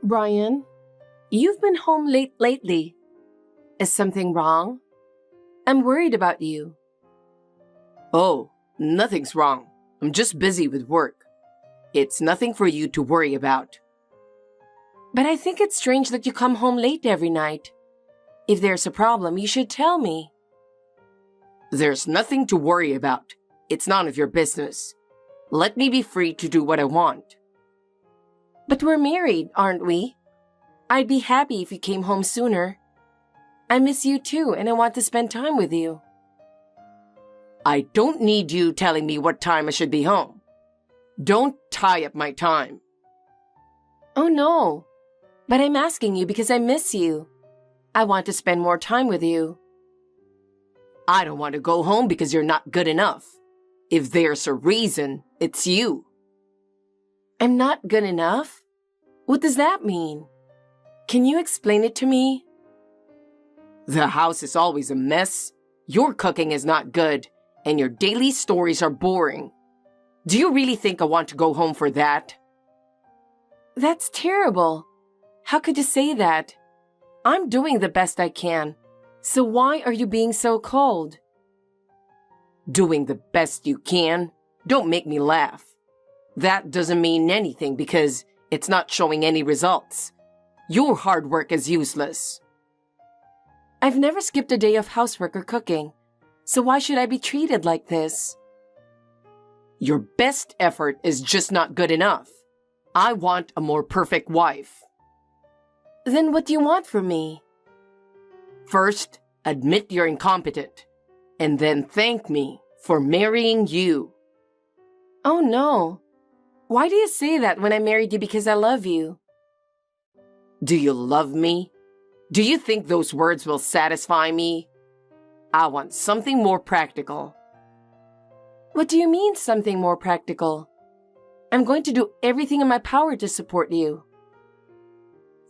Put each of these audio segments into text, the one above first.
Brian, you've been home late lately. Is something wrong? I'm worried about you. Oh, nothing's wrong. I'm just busy with work. It's nothing for you to worry about. But I think it's strange that you come home late every night. If there's a problem, you should tell me. There's nothing to worry about. It's none of your business. Let me be free to do what I want. But we're married, aren't we? I'd be happy if you came home sooner. I miss you too, and I want to spend time with you. I don't need you telling me what time I should be home. Don't tie up my time. Oh no, but I'm asking you because I miss you. I want to spend more time with you. I don't want to go home because you're not good enough. If there's a reason, it's you. I'm not good enough? What does that mean? Can you explain it to me? The house is always a mess, your cooking is not good, and your daily stories are boring. Do you really think I want to go home for that? That's terrible. How could you say that? I'm doing the best I can. So why are you being so cold? Doing the best you can? Don't make me laugh. That doesn't mean anything because it's not showing any results. Your hard work is useless. I've never skipped a day of housework or cooking, so why should I be treated like this? Your best effort is just not good enough. I want a more perfect wife. Then what do you want from me? First, admit you're incompetent, and then thank me for marrying you. Oh no. Why do you say that when I married you because I love you? Do you love me? Do you think those words will satisfy me? I want something more practical. What do you mean, something more practical? I'm going to do everything in my power to support you.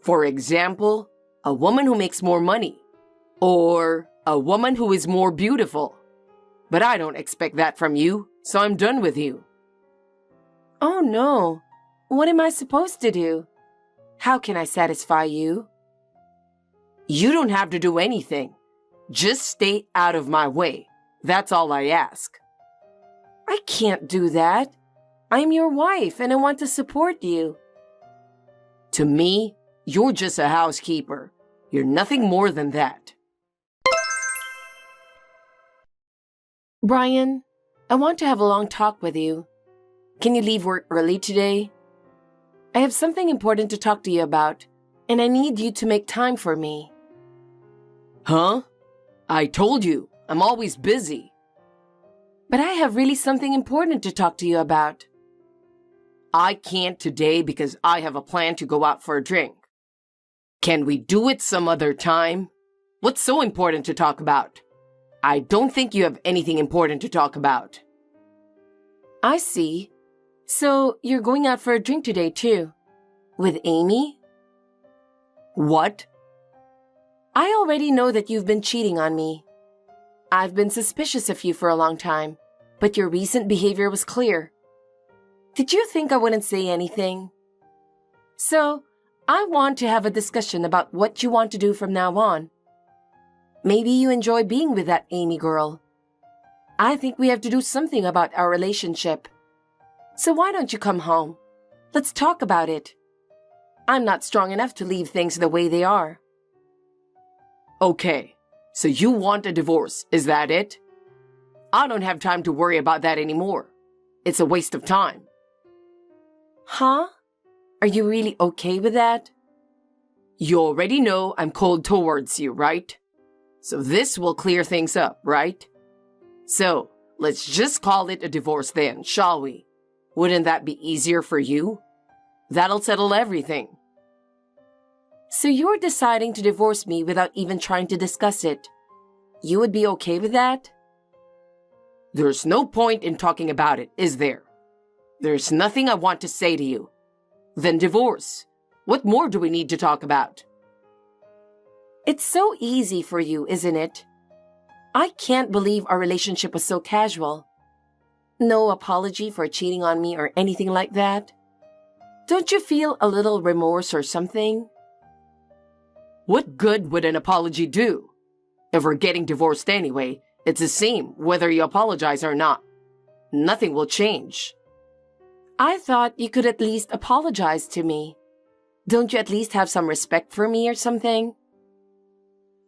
For example, a woman who makes more money, or a woman who is more beautiful. But I don't expect that from you, so I'm done with you. Oh no. What am I supposed to do? How can I satisfy you? You don't have to do anything. Just stay out of my way. That's all I ask. I can't do that. I'm your wife and I want to support you. To me, you're just a housekeeper. You're nothing more than that. Brian, I want to have a long talk with you. Can you leave work early today? I have something important to talk to you about, and I need you to make time for me. Huh? I told you, I'm always busy. But I have really something important to talk to you about. I can't today because I have a plan to go out for a drink. Can we do it some other time? What's so important to talk about? I don't think you have anything important to talk about. I see. So you're going out for a drink today too? With Amy? What? I already know that you've been cheating on me. I've been suspicious of you for a long time, but your recent behavior was clear. Did you think I wouldn't say anything? So, I want to have a discussion about what you want to do from now on. Maybe you enjoy being with that Amy girl. I think we have to do something about our relationship. So why don't you come home? Let's talk about it. I'm not strong enough to leave things the way they are. Okay, so you want a divorce, is that it? I don't have time to worry about that anymore. It's a waste of time. Huh? Are you really okay with that? You already know I'm cold towards you, right? So this will clear things up, right? So, let's just call it a divorce then, shall we? Wouldn't that be easier for you? That'll settle everything. So you're deciding to divorce me without even trying to discuss it. You would be okay with that? There's no point in talking about it, is there? There's nothing I want to say to you. Then divorce. What more do we need to talk about? It's so easy for you, isn't it? I can't believe our relationship was so casual. No apology for cheating on me or anything like that. Don't you feel a little remorse or something? What good would an apology do? If we're getting divorced anyway, it's the same whether you apologize or not. Nothing will change. I thought you could at least apologize to me. Don't you at least have some respect for me or something?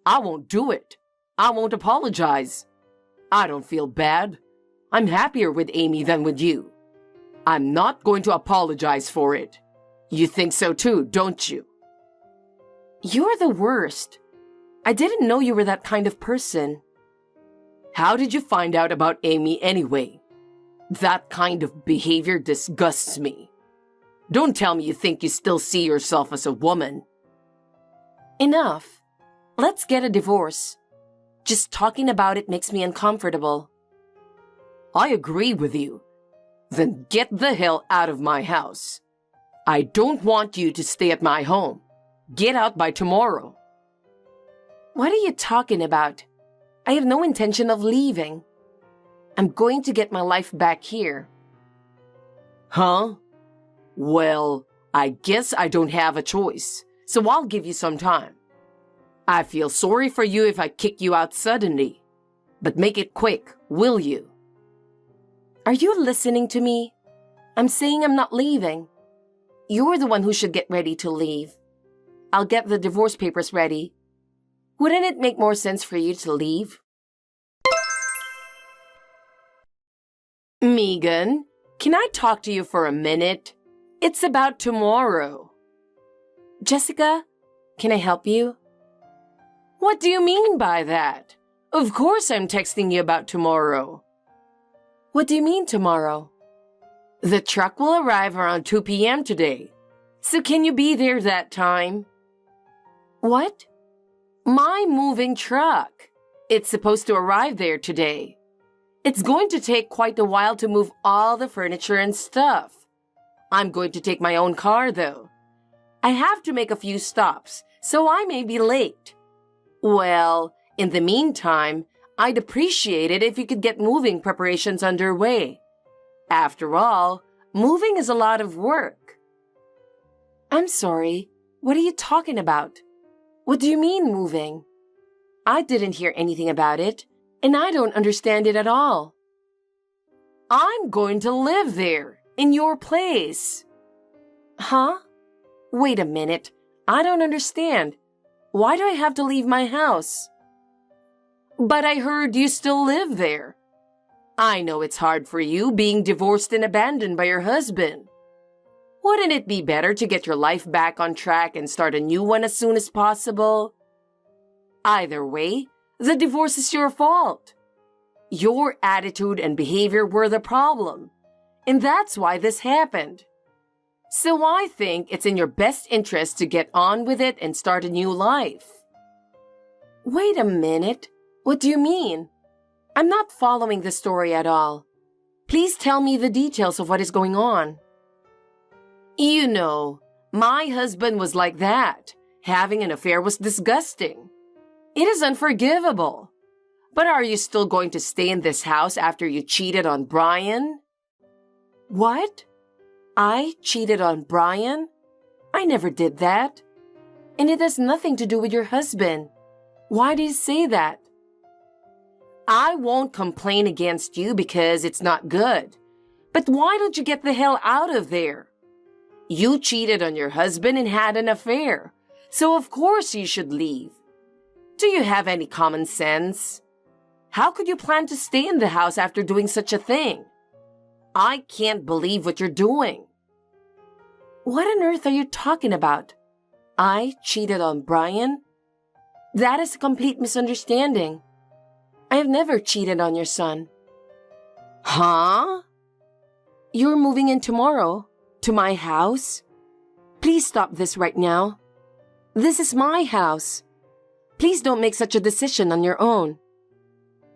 I won't do it. I won't apologize. I don't feel bad. I'm happier with Amy than with you. I'm not going to apologize for it. You think so too, don't you? You're the worst. I didn't know you were that kind of person. How did you find out about Amy anyway? That kind of behavior disgusts me. Don't tell me you think you still see yourself as a woman. Enough. Let's get a divorce. Just talking about it makes me uncomfortable. I agree with you. Then get the hell out of my house. I don't want you to stay at my home. Get out by tomorrow. What are you talking about? I have no intention of leaving. I'm going to get my life back here. Huh? Well, I guess I don't have a choice, so I'll give you some time. I feel sorry for you if I kick you out suddenly, but make it quick, will you? Are you listening to me? I'm saying I'm not leaving. You're the one who should get ready to leave. I'll get the divorce papers ready. Wouldn't it make more sense for you to leave? Megan, can I talk to you for a minute? It's about tomorrow. Jessica, can I help you? What do you mean by that? Of course I'm texting you about tomorrow. What do you mean tomorrow? The truck will arrive around 2 p.m. today. So can you be there that time? What? My moving truck. It's supposed to arrive there today. It's going to take quite a while to move all the furniture and stuff. I'm going to take my own car, though. I have to make a few stops, so I may be late. Well, in the meantime, I'd appreciate it if you could get moving preparations underway. After all, moving is a lot of work. I'm sorry. What are you talking about? What do you mean, moving? I didn't hear anything about it, and I don't understand it at all. I'm going to live there, in your place. Huh? Wait a minute. I don't understand. Why do I have to leave my house? But I heard you still live there. I know it's hard for you being divorced and abandoned by your husband. Wouldn't it be better to get your life back on track and start a new one as soon as possible? Either way, the divorce is your fault. Your attitude and behavior were the problem, and that's why this happened. So I think it's in your best interest to get on with it and start a new life. Wait a minute. What do you mean? I'm not following the story at all. Please tell me the details of what is going on. You know, my husband was like that. Having an affair was disgusting. It is unforgivable. But are you still going to stay in this house after you cheated on Brian? What? I cheated on Brian? I never did that. And it has nothing to do with your husband. Why do you say that? I won't complain against you because it's not good. But why don't you get the hell out of there? You cheated on your husband and had an affair, so of course you should leave. Do you have any common sense? How could you plan to stay in the house after doing such a thing? I can't believe what you're doing. What on earth are you talking about? I cheated on Brian? That is a complete misunderstanding. I have never cheated on your son. Huh? You're moving in tomorrow. To my house? Please stop this right now. This is my house. Please don't make such a decision on your own.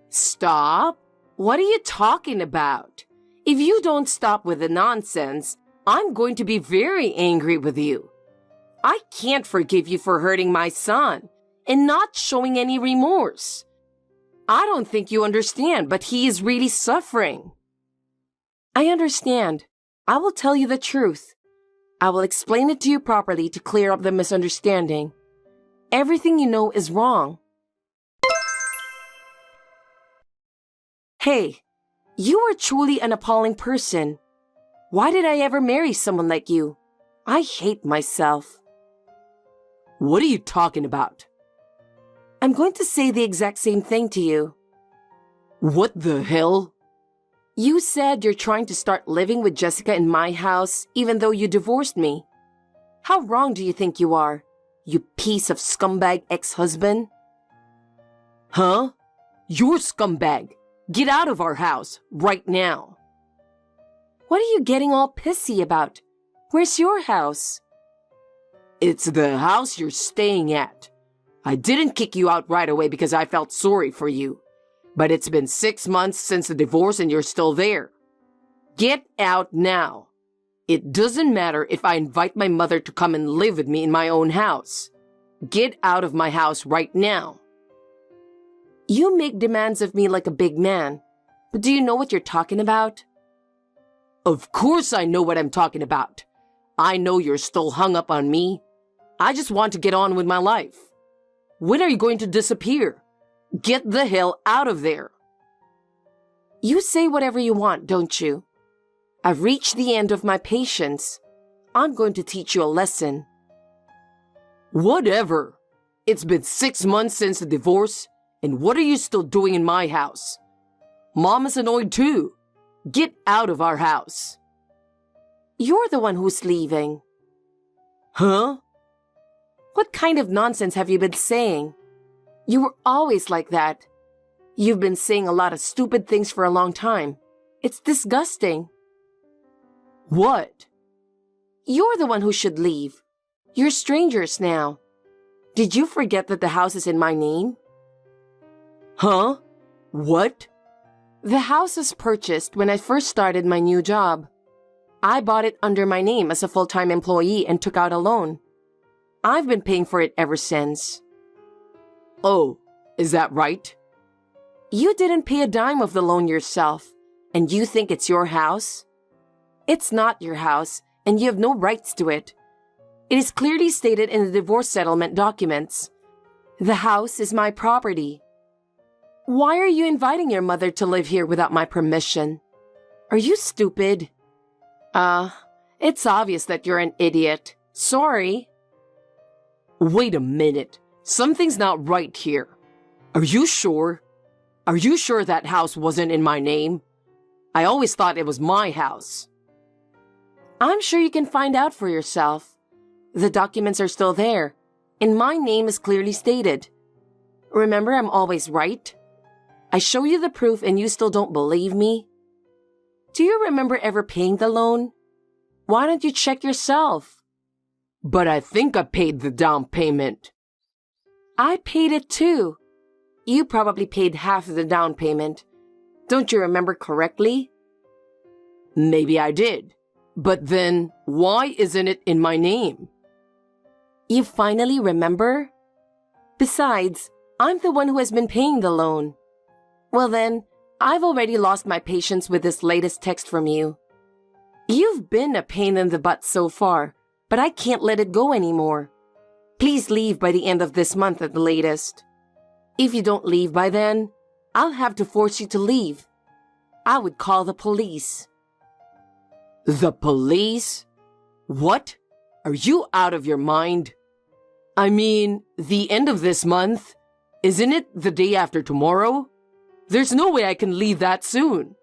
Stop? What are you talking about? If you don't stop with the nonsense, I'm going to be very angry with you. I can't forgive you for hurting my son and not showing any remorse. I don't think you understand, but he is really suffering. I understand. I will tell you the truth. I will explain it to you properly to clear up the misunderstanding. Everything you know is wrong. Hey, you are truly an appalling person. Why did I ever marry someone like you? I hate myself. What are you talking about? I'm going to say the exact same thing to you. What the hell? You said you're trying to start living with Jessica in my house even though you divorced me. How wrong do you think you are, you piece of scumbag ex-husband? Huh? You're scumbag. Get out of our house right now. What are you getting all pissy about? Where's your house? It's the house you're staying at. I didn't kick you out right away because I felt sorry for you. But it's been 6 months since the divorce and you're still there. Get out now. It doesn't matter if I invite my mother to come and live with me in my own house. Get out of my house right now. You make demands of me like a big man, but do you know what you're talking about? Of course I know what I'm talking about. I know you're still hung up on me. I just want to get on with my life. When are you going to disappear? Get the hell out of there. You say whatever you want, don't you? I've reached the end of my patience. I'm going to teach you a lesson. Whatever. It's been 6 months since the divorce, and what are you still doing in my house? Mom is annoyed too. Get out of our house. You're the one who's leaving. Huh? What kind of nonsense have you been saying? You were always like that. You've been saying a lot of stupid things for a long time. It's disgusting. What? You're the one who should leave. You're strangers now. Did you forget that the house is in my name? Huh? What? The house was purchased when I first started my new job. I bought it under my name as a full-time employee and took out a loan. I've been paying for it ever since. Oh, is that right? You didn't pay a dime of the loan yourself, and you think it's your house? It's not your house, and you have no rights to it. It is clearly stated in the divorce settlement documents. The house is my property. Why are you inviting your mother to live here without my permission? Are you stupid? It's obvious that you're an idiot. Sorry. Wait a minute. Something's not right here. Are you sure? Are you sure that house wasn't in my name? I always thought it was my house. I'm sure you can find out for yourself. The documents are still there, and my name is clearly stated. Remember, I'm always right. I show you the proof and you still don't believe me? Do you remember ever paying the loan? Why don't you check yourself? But I think I paid the down payment. I paid it too. You probably paid half of the down payment. Don't you remember correctly? Maybe I did. But then, why isn't it in my name? You finally remember? Besides, I'm the one who has been paying the loan. Well then, I've already lost my patience with this latest text from you. You've been a pain in the butt so far, but I can't let it go anymore. Please leave by the end of this month at the latest. If you don't leave by then, I'll have to force you to leave. I would call the police. The police? What? Are you out of your mind? I mean, the end of this month? Isn't it the day after tomorrow? There's no way I can leave that soon.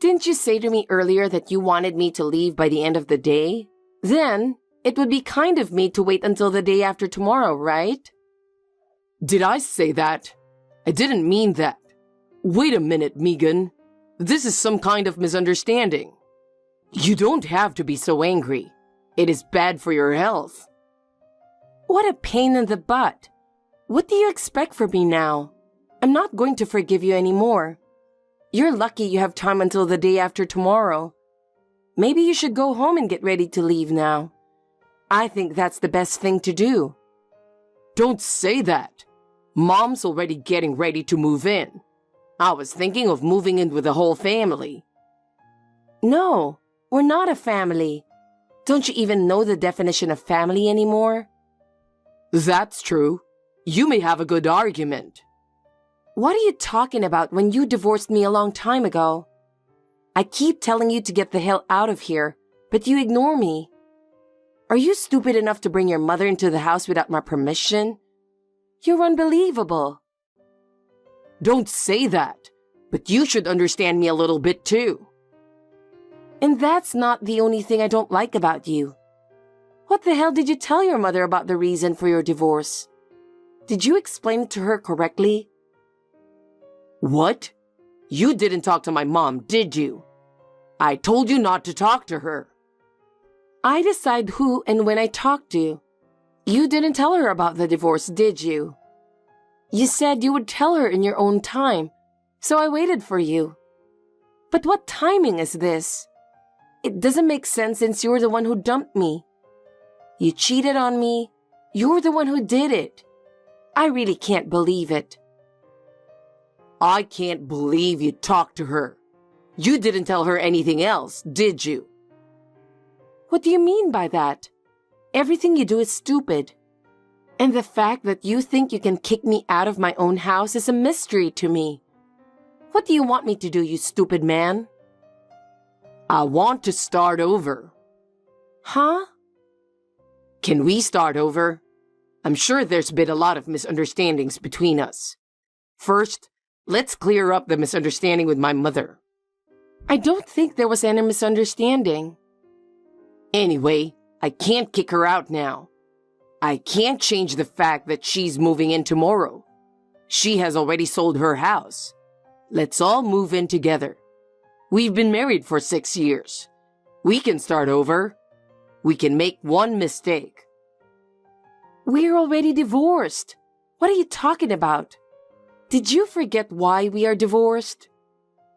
Didn't you say to me earlier that you wanted me to leave by the end of the day? Then, it would be kind of me to wait until the day after tomorrow, right? Did I say that? I didn't mean that. Wait a minute, Megan. This is some kind of misunderstanding. You don't have to be so angry. It is bad for your health. What a pain in the butt. What do you expect from me now? I'm not going to forgive you anymore. You're lucky you have time until the day after tomorrow. Maybe you should go home and get ready to leave now. I think that's the best thing to do. Don't say that. Mom's already getting ready to move in. I was thinking of moving in with the whole family. No, we're not a family. Don't you even know the definition of family anymore? That's true. You may have a good argument. What are you talking about when you divorced me a long time ago? I keep telling you to get the hell out of here, but you ignore me. Are you stupid enough to bring your mother into the house without my permission? You're unbelievable. Don't say that, but you should understand me a little bit too. And that's not the only thing I don't like about you. What the hell did you tell your mother about the reason for your divorce? Did you explain it to her correctly? What? You didn't talk to my mom, did you? I told you not to talk to her. I decide who and when I talk to. You didn't tell her about the divorce, did you? You said you would tell her in your own time, so I waited for you. But what timing is this? It doesn't make sense since you're the one who dumped me. You cheated on me. You're the one who did it. I really can't believe it. I can't believe you talked to her. You didn't tell her anything else, did you? What do you mean by that? Everything you do is stupid. And the fact that you think you can kick me out of my own house is a mystery to me. What do you want me to do, you stupid man? I want to start over. Huh? Can we start over? I'm sure there's been a lot of misunderstandings between us. First, let's clear up the misunderstanding with my mother. I don't think there was any misunderstanding. Anyway, I can't kick her out now. I can't change the fact that she's moving in tomorrow. She has already sold her house. Let's all move in together. We've been married for 6 years. We can start over. We can make one mistake. We're already divorced. What are you talking about? Did you forget why we are divorced?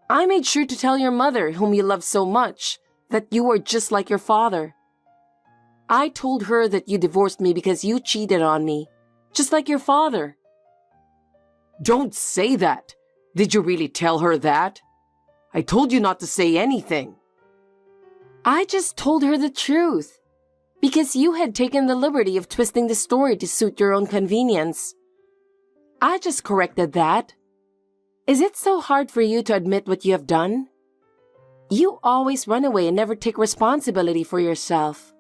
I made sure to tell your mother, whom you love so much, that you are just like your father. I told her that you divorced me because you cheated on me, just like your father. Don't say that. Did you really tell her that? I told you not to say anything. I just told her the truth, because you had taken the liberty of twisting the story to suit your own convenience. I just corrected that. Is it so hard for you to admit what you have done? You always run away and never take responsibility for yourself.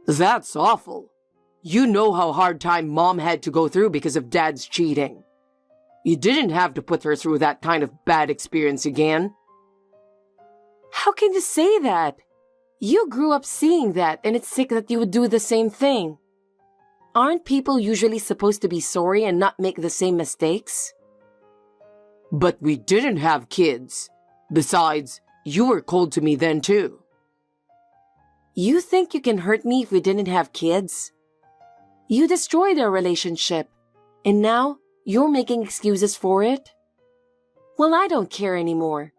That's awful. You know how hard time Mom had to go through because of Dad's cheating. You didn't have to put her through that kind of bad experience again. How can you say that? You grew up seeing that, and it's sick that you would do the same thing. Aren't people usually supposed to be sorry and not make the same mistakes? But we didn't have kids. Besides, you were cold to me then too. You think you can hurt me if we didn't have kids? You destroyed our relationship, and now you're making excuses for it? Well, I don't care anymore.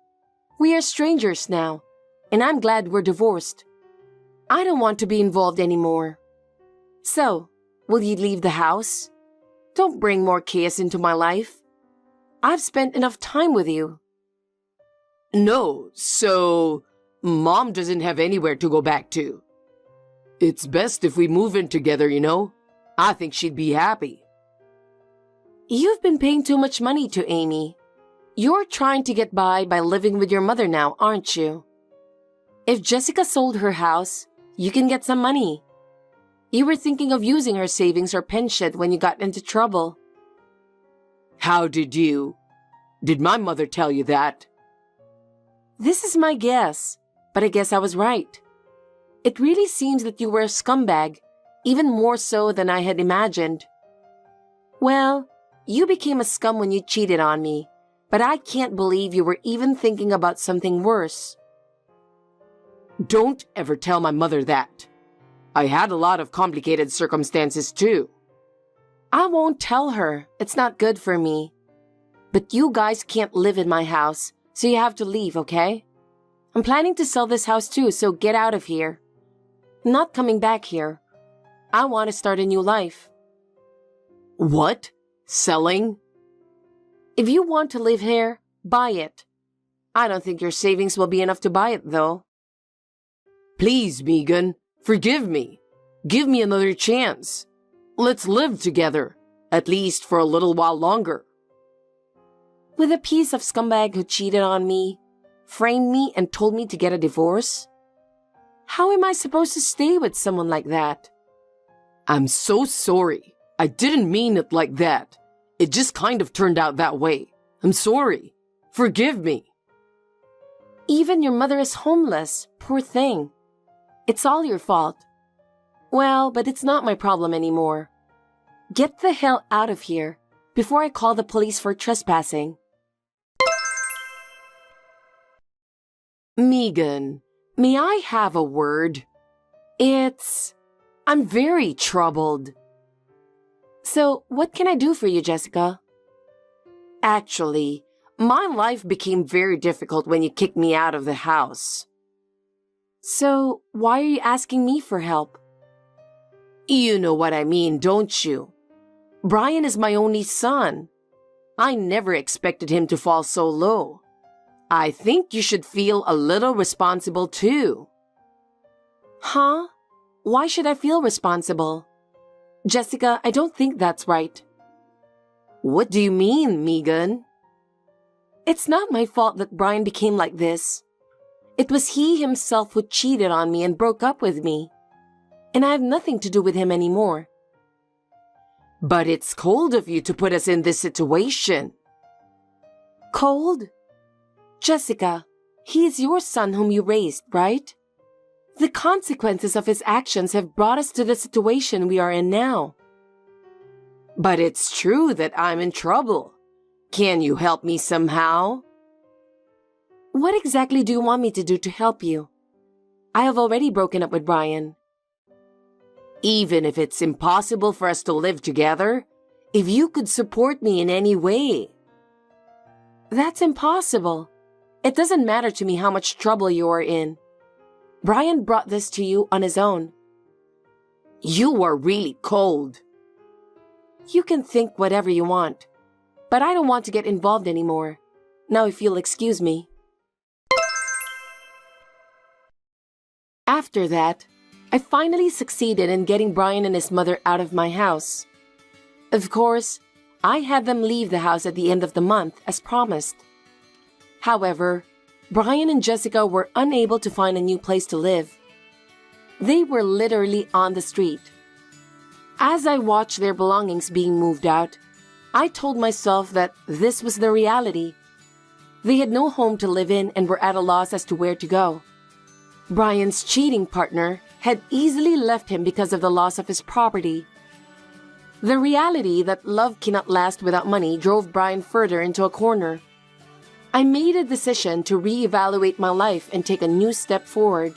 We are strangers now, and I'm glad we're divorced. I don't want to be involved anymore. So, will you leave the house? Don't bring more chaos into my life. I've spent enough time with you. No, so Mom doesn't have anywhere to go back to. It's best if we move in together, you know? I think she'd be happy. You've been paying too much money to Amy. You're trying to get by living with your mother now, aren't you? If Jessica sold her house, you can get some money. You were thinking of using her savings or pension when you got into trouble. How did you? Did my mother tell you that? This is my guess, but I guess I was right. It really seems that you were a scumbag, even more so than I had imagined. Well, you became a scum when you cheated on me, but I can't believe you were even thinking about something worse. Don't ever tell my mother that. I had a lot of complicated circumstances too. I won't tell her. It's not good for me. But you guys can't live in my house, so you have to leave, okay? I'm planning to sell this house too, so get out of here. I'm not coming back here. I want to start a new life. What? Selling? If you want to live here, buy it. I don't think your savings will be enough to buy it, though. Please, Megan, forgive me. Give me another chance. Let's live together, at least for a little while longer. With a piece of scumbag who cheated on me, framed me, and told me to get a divorce? How am I supposed to stay with someone like that? I'm so sorry. I didn't mean it like that. It just kind of turned out that way. I'm sorry. Forgive me. Even your mother is homeless. Poor thing. It's all your fault. Well, but it's not my problem anymore. Get the hell out of here before I call the police for trespassing. Megan, may I have a word? I'm very troubled. So, what can I do for you, Jessica? Actually, my life became very difficult when you kicked me out of the house. So, why are you asking me for help? You know what I mean, don't you? Brian is my only son. I never expected him to fall so low. I think you should feel a little responsible too. Huh? Why should I feel responsible? Jessica, I don't think that's right. What do you mean, Megan? It's not my fault that Brian became like this. It was he himself who cheated on me and broke up with me. And I have nothing to do with him anymore. But it's cold of you to put us in this situation. Cold? Jessica, he is your son whom you raised, right? The consequences of his actions have brought us to the situation we are in now. But it's true that I'm in trouble. Can you help me somehow? What exactly do you want me to do to help you? I have already broken up with Brian. Even if it's impossible for us to live together, if you could support me in any way. That's impossible. It doesn't matter to me how much trouble you are in. Brian brought this to you on his own. You are really cold. You can think whatever you want, but I don't want to get involved anymore. Now if you'll excuse me. After that, I finally succeeded in getting Brian and his mother out of my house. Of course, I had them leave the house at the end of the month as promised. However, Brian and Jessica were unable to find a new place to live. They were literally on the street. As I watched their belongings being moved out, I told myself that this was the reality. They had no home to live in and were at a loss as to where to go. Brian's cheating partner had easily left him because of the loss of his property. The reality that love cannot last without money drove Brian further into a corner. I made a decision to reevaluate my life and take a new step forward.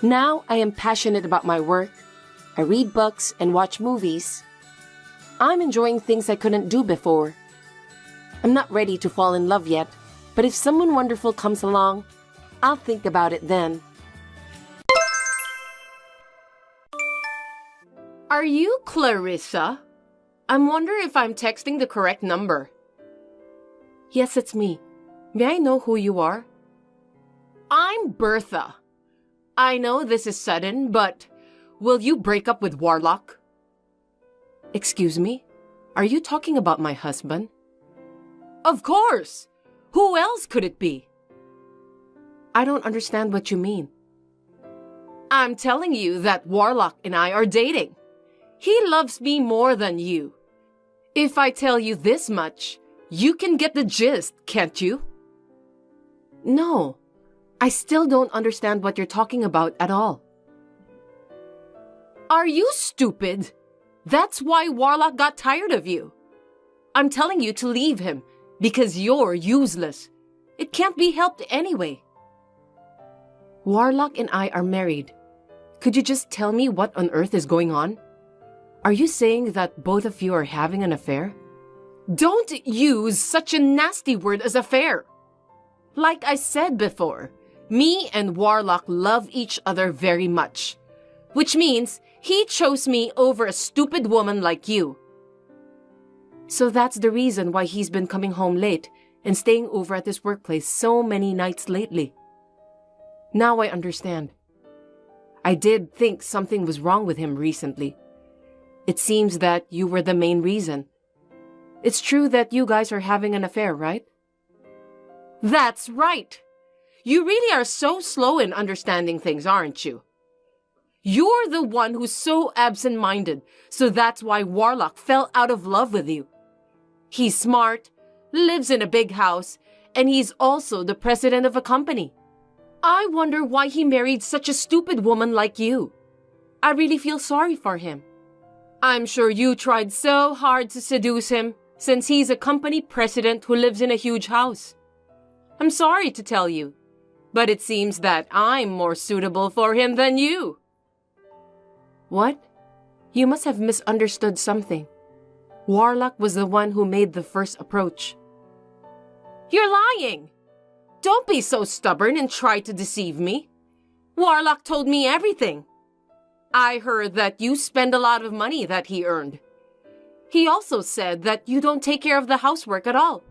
Now I am passionate about my work. I read books and watch movies. I'm enjoying things I couldn't do before. I'm not ready to fall in love yet, but if someone wonderful comes along, I'll think about it then. Are you Clarissa? I'm wondering if I'm texting the correct number. Yes, it's me. May I know who you are? I'm Bertha. I know this is sudden, but will you break up with Warlock? Excuse me? Are you talking about my husband? Of course! Who else could it be? I don't understand what you mean. I'm telling you that Warlock and I are dating. He loves me more than you. If I tell you this much, you can get the gist, can't you? No, I still don't understand what you're talking about at all. Are you stupid? That's why Warlock got tired of you. I'm telling you to leave him because you're useless. It can't be helped anyway. Warlock and I are married. Could you just tell me what on earth is going on? Are you saying that both of you are having an affair? Don't use such a nasty word as affair. Like I said before, me and Warlock love each other very much, which means he chose me over a stupid woman like you. So that's the reason why he's been coming home late and staying over at this workplace so many nights lately. Now I understand. I did think something was wrong with him recently. It seems that you were the main reason. It's true that you guys are having an affair, right? That's right. You really are so slow in understanding things, aren't you? You're the one who's so absent-minded, so that's why Warlock fell out of love with you. He's smart, lives in a big house, and he's also the president of a company. I wonder why he married such a stupid woman like you. I really feel sorry for him. I'm sure you tried so hard to seduce him, since he's a company president who lives in a huge house. I'm sorry to tell you, but it seems that I'm more suitable for him than you. What? You must have misunderstood something. Warlock was the one who made the first approach. You're lying! Don't be so stubborn and try to deceive me. Warlock told me everything. I heard that you spend a lot of money that he earned. He also said that you don't take care of the housework at all.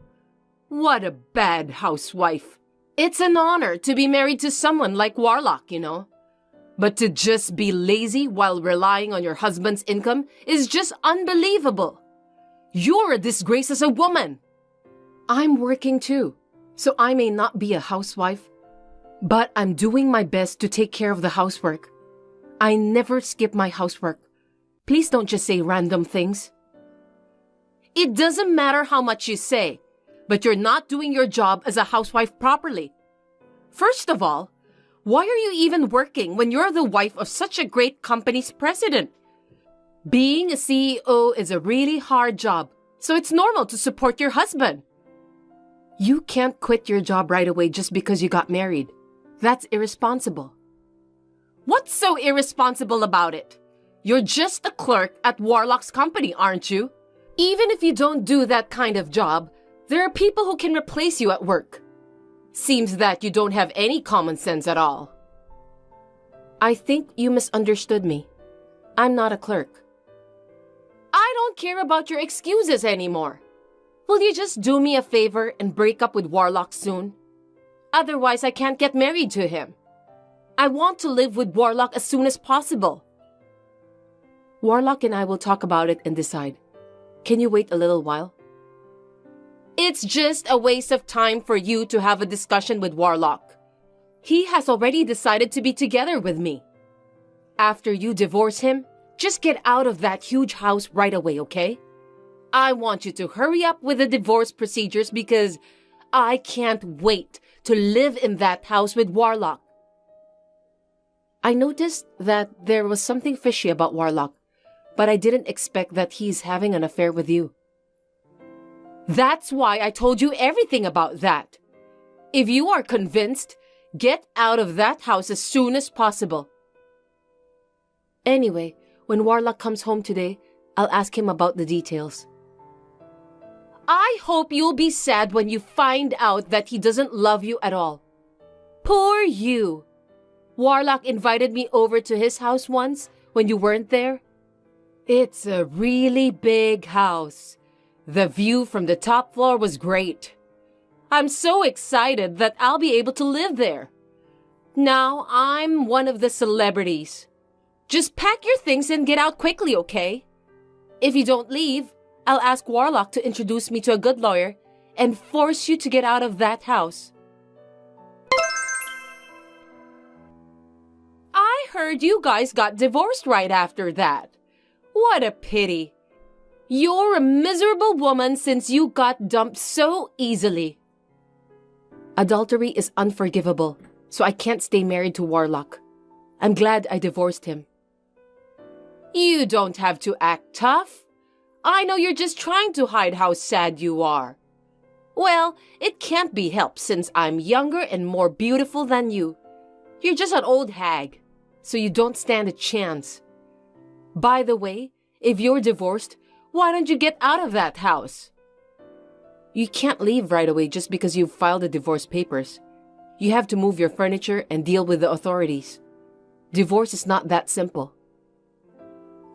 What a bad housewife. It's an honor to be married to someone like Warlock, you know. But to just be lazy while relying on your husband's income is just unbelievable. You're a disgrace as a woman. I'm working too, so I may not be a housewife, but I'm doing my best to take care of the housework. I never skip my housework. Please don't just say random things. It doesn't matter how much you say, but you're not doing your job as a housewife properly. First of all, why are you even working when you're the wife of such a great company's president? Being a CEO is a really hard job, so it's normal to support your husband. You can't quit your job right away just because you got married. That's irresponsible. What's so irresponsible about it? You're just a clerk at Warlock's company, aren't you? Even if you don't do that kind of job, there are people who can replace you at work. Seems that you don't have any common sense at all. I think you misunderstood me. I'm not a clerk. I don't care about your excuses anymore. Will you just do me a favor and break up with Warlock soon? Otherwise, I can't get married to him. I want to live with Warlock as soon as possible. Warlock and I will talk about it and decide. Can you wait a little while? It's just a waste of time for you to have a discussion with Warlock. He has already decided to be together with me. After you divorce him, just get out of that huge house right away, okay? I want you to hurry up with the divorce procedures because I can't wait to live in that house with Warlock. I noticed that there was something fishy about Warlock, but I didn't expect that he's having an affair with you. That's why I told you everything about that. If you are convinced, get out of that house as soon as possible. Anyway, when Warlock comes home today, I'll ask him about the details. I hope you'll be sad when you find out that he doesn't love you at all. Poor you. Warlock invited me over to his house once when you weren't there. It's a really big house. The view from the top floor was great. I'm so excited that I'll be able to live there. Now I'm one of the celebrities. Just pack your things and get out quickly, okay? If you don't leave, I'll ask Warlock to introduce me to a good lawyer and force you to get out of that house. I heard you guys got divorced right after that. What a pity. You're a miserable woman since you got dumped so easily. Adultery is unforgivable, so I can't stay married to Warlock. I'm glad I divorced him. You don't have to act tough. I know you're just trying to hide how sad you are. Well, it can't be helped since I'm younger and more beautiful than you. You're just an old hag, so you don't stand a chance. By the way, if you're divorced, why don't you get out of that house? You can't leave right away just because you've filed the divorce papers. You have to move your furniture and deal with the authorities. Divorce is not that simple.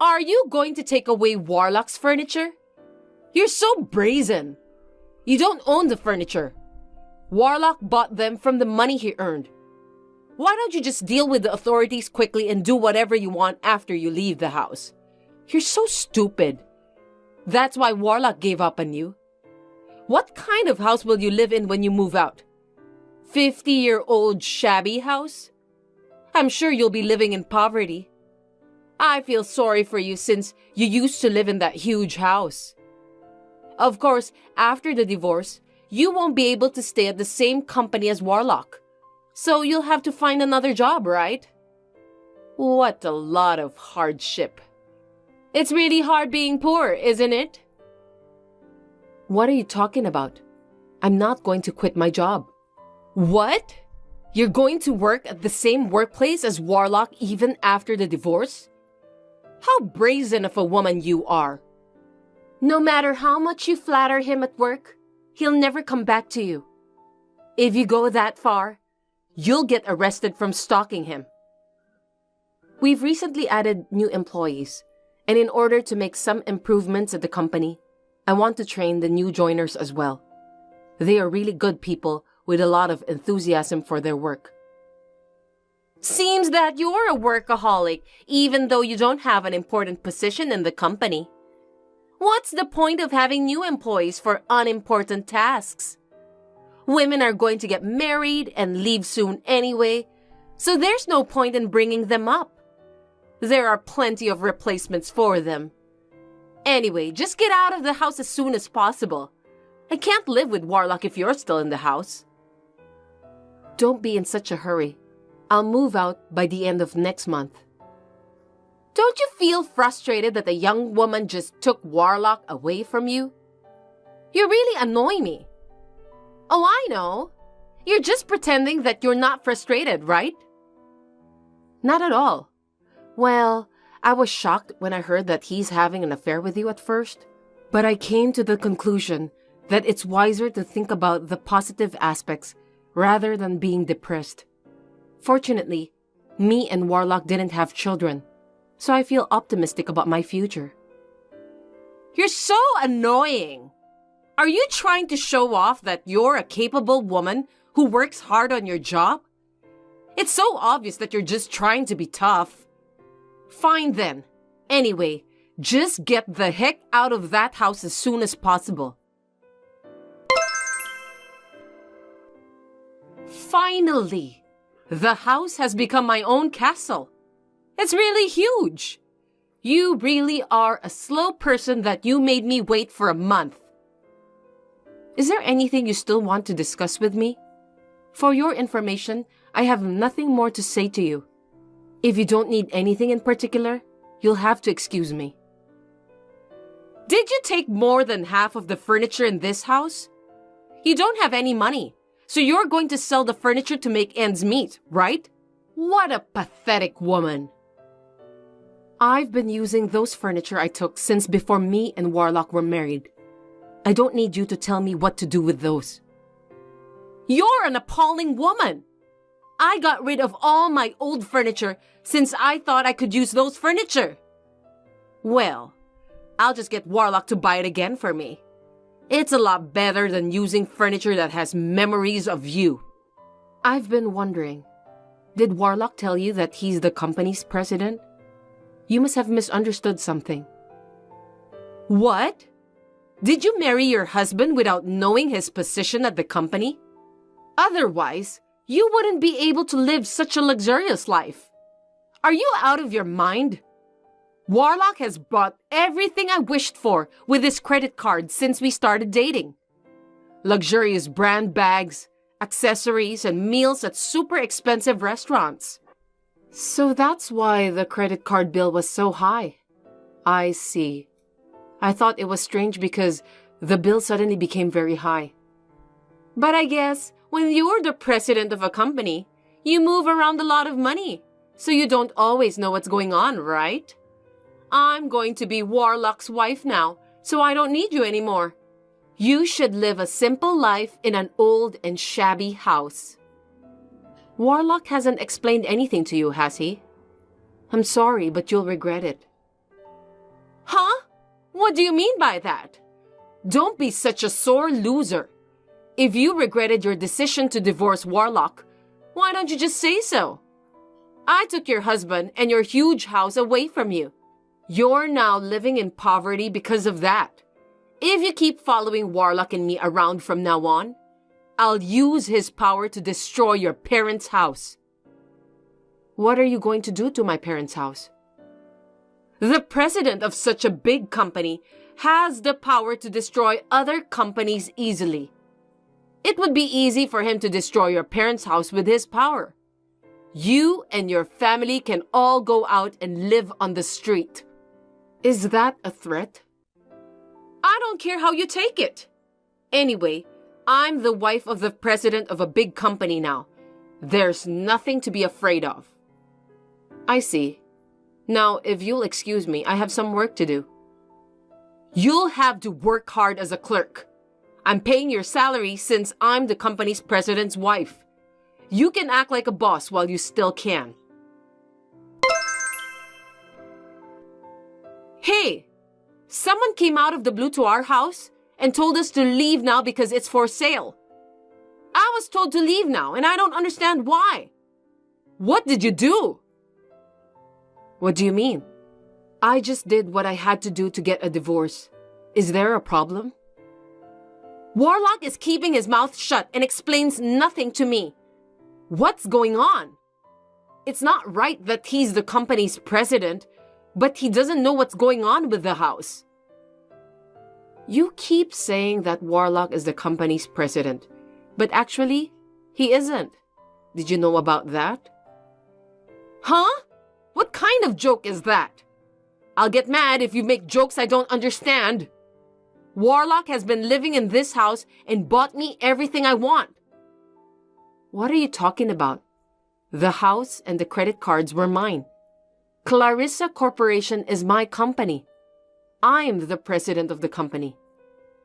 Are you going to take away Warlock's furniture? You're so brazen. You don't own the furniture. Warlock bought them from the money he earned. Why don't you just deal with the authorities quickly and do whatever you want after you leave the house? You're so stupid. That's why Warlock gave up on you. What kind of house will you live in when you move out? 50-year-old shabby house? I'm sure you'll be living in poverty. I feel sorry for you since you used to live in that huge house. Of course, after the divorce, you won't be able to stay at the same company as Warlock. So you'll have to find another job, right? What a lot of hardship. It's really hard being poor, isn't it? What are you talking about? I'm not going to quit my job. What? You're going to work at the same workplace as Warlock even after the divorce? How brazen of a woman you are. No matter how much you flatter him at work, he'll never come back to you. If you go that far, you'll get arrested from stalking him. We've recently added new employees, and in order to make some improvements at the company, I want to train the new joiners as well. They are really good people with a lot of enthusiasm for their work. Seems that you're a workaholic, even though you don't have an important position in the company. What's the point of having new employees for unimportant tasks? Women are going to get married and leave soon anyway, so there's no point in bringing them up. There are plenty of replacements for them. Anyway, just get out of the house as soon as possible. I can't live with Warlock if you're still in the house. Don't be in such a hurry. I'll move out by the end of next month. Don't you feel frustrated that a young woman just took Warlock away from you? You really annoy me. Oh, I know. You're just pretending that you're not frustrated, right? Not at all. Well, I was shocked when I heard that he's having an affair with you at first, but I came to the conclusion that it's wiser to think about the positive aspects rather than being depressed. Fortunately, me and Warlock didn't have children, so I feel optimistic about my future. You're so annoying! Are you trying to show off that you're a capable woman who works hard on your job? It's so obvious that you're just trying to be tough. Fine then. Anyway, just get the heck out of that house as soon as possible. Finally! The house has become my own castle. It's really huge. You really are a slow person that you made me wait for a month. Is there anything you still want to discuss with me? For your information, I have nothing more to say to you. If you don't need anything in particular, you'll have to excuse me. Did you take more than half of the furniture in this house? You don't have any money, so you're going to sell the furniture to make ends meet, right? What a pathetic woman. I've been using those furniture I took since before me and Warlock were married. I don't need you to tell me what to do with those. You're an appalling woman. I got rid of all my old furniture since I thought I could use those furniture. Well, I'll just get Warlock to buy it again for me. It's a lot better than using furniture that has memories of you. I've been wondering, did Warlock tell you that he's the company's president? You must have misunderstood something. What? Did you marry your husband without knowing his position at the company? Otherwise, you wouldn't be able to live such a luxurious life. Are you out of your mind? Warlock has bought everything I wished for with his credit card since we started dating. Luxurious brand bags, accessories, and meals at super expensive restaurants. So that's why the credit card bill was so high. I see. I thought it was strange because the bill suddenly became very high. But I guess when you're the president of a company, you move around a lot of money, so you don't always know what's going on, right? I'm going to be Warlock's wife now, so I don't need you anymore. You should live a simple life in an old and shabby house. Warlock hasn't explained anything to you, has he? I'm sorry, but you'll regret it. Huh? What do you mean by that? Don't be such a sore loser. If you regretted your decision to divorce Warlock, Why don't you just say so? I took your husband and your huge house away from you. You're now living in poverty because of that. If you keep following Warlock and me around from now on, I'll use his power to destroy your parents' house. What are you going to do to my parents' house? The president of such a big company has the power to destroy other companies easily. It would be easy for him to destroy your parents' house with his power. You and your family can all go out and live on the street. Is that a threat? I don't care how you take it. Anyway, I'm the wife of the president of a big company now. There's nothing to be afraid of. I see. Now, if you'll excuse me, I have some work to do. You'll have to work hard as a clerk. I'm paying your salary since I'm the company's president's wife. You can act like a boss while you still can. Hey! Someone came out of the blue to our house and told us to leave now because it's for sale. I was told to leave now and I don't understand why. What did you do? What do you mean? I just did what I had to do to get a divorce. Is there a problem? Warlock is keeping his mouth shut and explains nothing to me. What's going on? It's not right that he's the company's president, but he doesn't know what's going on with the house. You keep saying that Warlock is the company's president, but actually, he isn't. Did you know about that? Huh? What kind of joke is that? I'll get mad if you make jokes I don't understand. Warlock has been living in this house and bought me everything I want. What are you talking about? The house and the credit cards were mine. Clarissa Corporation is my company. I'm the president of the company.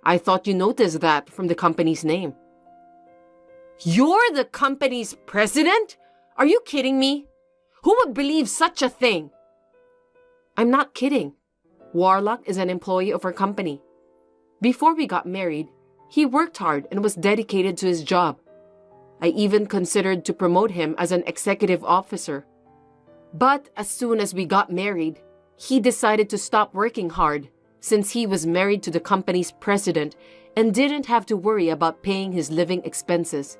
I thought you noticed that from the company's name. You're the company's president? Are you kidding me? Who would believe such a thing? I'm not kidding. Warlock is an employee of our company. Before we got married, he worked hard and was dedicated to his job. I even considered to promote him as an executive officer. But as soon as we got married, he decided to stop working hard since he was married to the company's president and didn't have to worry about paying his living expenses.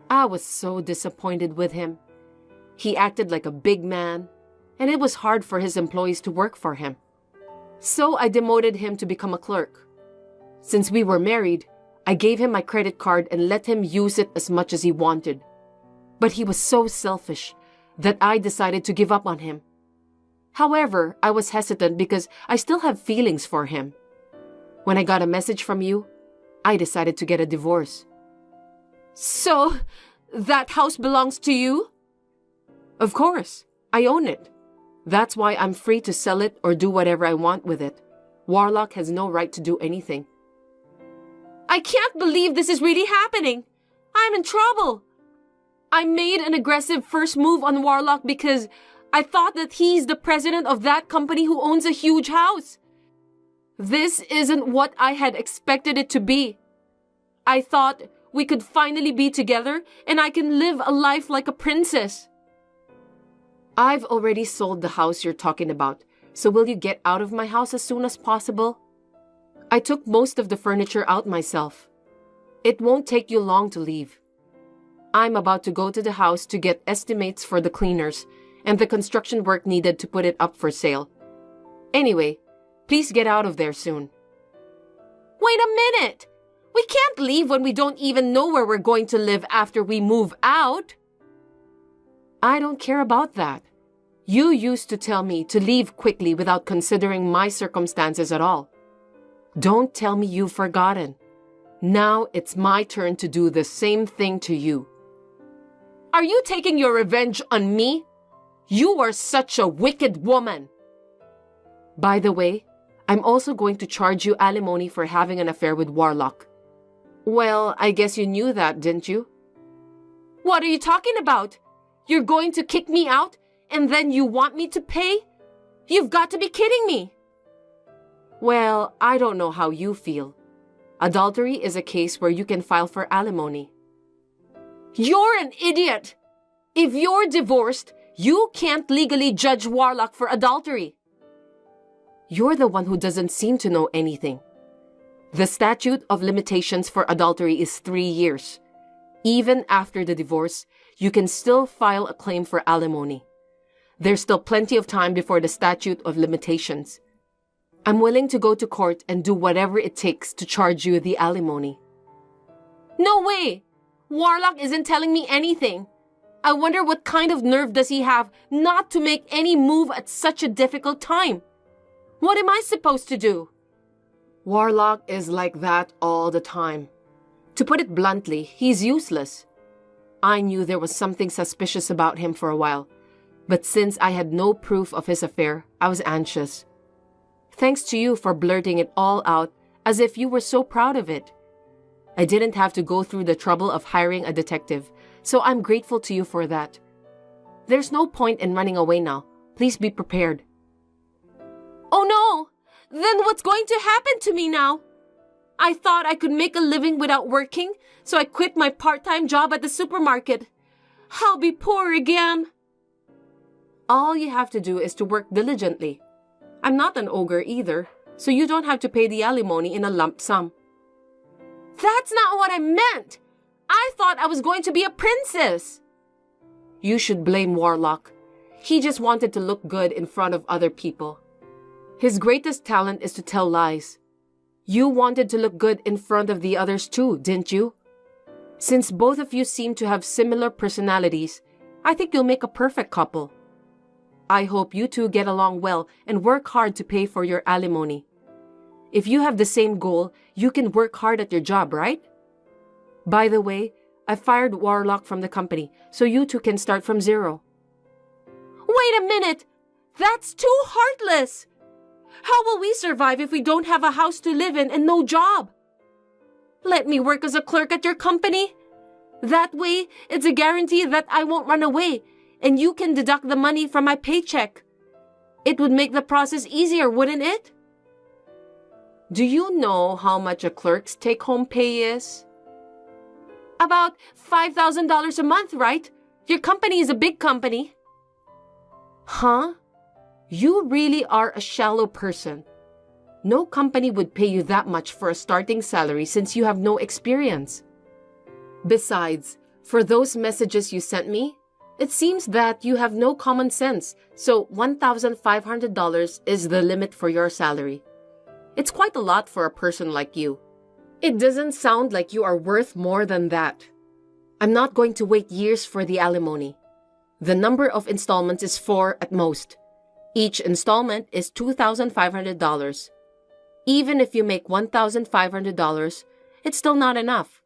I was so disappointed with him. He acted like a big man, and it was hard for his employees to work for him. So I demoted him to become a clerk. Since we were married, I gave him my credit card and let him use it as much as he wanted. But he was so selfish that I decided to give up on him. However, I was hesitant because I still have feelings for him. When I got a message from you, I decided to get a divorce. So, that house belongs to you? Of course, I own it. That's why I'm free to sell it or do whatever I want with it. Warlock has no right to do anything. I can't believe this is really happening. I'm in trouble. I made an aggressive first move on Warlock because I thought that he's the president of that company who owns a huge house. This isn't what I had expected it to be. I thought we could finally be together and I can live a life like a princess. I've already sold the house you're talking about, so will you get out of my house as soon as possible? I took most of the furniture out myself. It won't take you long to leave. I'm about to go to the house to get estimates for the cleaners and the construction work needed to put it up for sale. Anyway, please get out of there soon. Wait a minute! We can't leave when we don't even know where we're going to live after we move out. I don't care about that. You used to tell me to leave quickly without considering my circumstances at all. Don't tell me you've forgotten. Now it's my turn to do the same thing to you. Are you taking your revenge on me? You are such a wicked woman. By the way, I'm also going to charge you alimony for having an affair with Warlock. Well, I guess you knew that, didn't you? What are you talking about? You're going to kick me out and then you want me to pay? You've got to be kidding me. Well, I don't know how you feel. Adultery is a case where you can file for alimony. You're an idiot! If you're divorced, you can't legally judge Warlock for adultery. You're the one who doesn't seem to know anything. The statute of limitations for adultery is 3 years. Even after the divorce, you can still file a claim for alimony. There's still plenty of time before the statute of limitations. I'm willing to go to court and do whatever it takes to charge you the alimony. No way! Warlock isn't telling me anything. I wonder what kind of nerve does he have not to make any move at such a difficult time? What am I supposed to do? Warlock is like that all the time. To put it bluntly, he's useless. I knew there was something suspicious about him for a while, but since I had no proof of his affair, I was anxious. Thanks to you for blurting it all out as if you were so proud of it. I didn't have to go through the trouble of hiring a detective, so I'm grateful to you for that. There's no point in running away now. Please be prepared. Oh no! Then what's going to happen to me now? I thought I could make a living without working, so I quit my part-time job at the supermarket. I'll be poor again. All you have to do is to work diligently. I'm not an ogre either, so you don't have to pay the alimony in a lump sum. That's not what I meant! I thought I was going to be a princess! You should blame Warlock. He just wanted to look good in front of other people. His greatest talent is to tell lies. You wanted to look good in front of the others too, didn't you? Since both of you seem to have similar personalities, I think you'll make a perfect couple. I hope you two get along well and work hard to pay for your alimony. If you have the same goal, you can work hard at your job, right? By the way, I fired Warlock from the company, so you two can start from zero. Wait a minute! That's too heartless! How will we survive if we don't have a house to live in and no job? Let me work as a clerk at your company. That way, it's a guarantee that I won't run away, and you can deduct the money from my paycheck. It would make the process easier, wouldn't it? Do you know how much a clerk's take-home pay is? About $5,000 a month, right? Your company is a big company. Huh? You really are a shallow person. No company would pay you that much for a starting salary since you have no experience. Besides, for those messages you sent me, it seems that you have no common sense, so $1,500 is the limit for your salary. It's quite a lot for a person like you. It doesn't sound like you are worth more than that. I'm not going to wait years for the alimony. The number of installments is 4 at most. Each installment is $2,500. Even if you make $1,500, it's still not enough.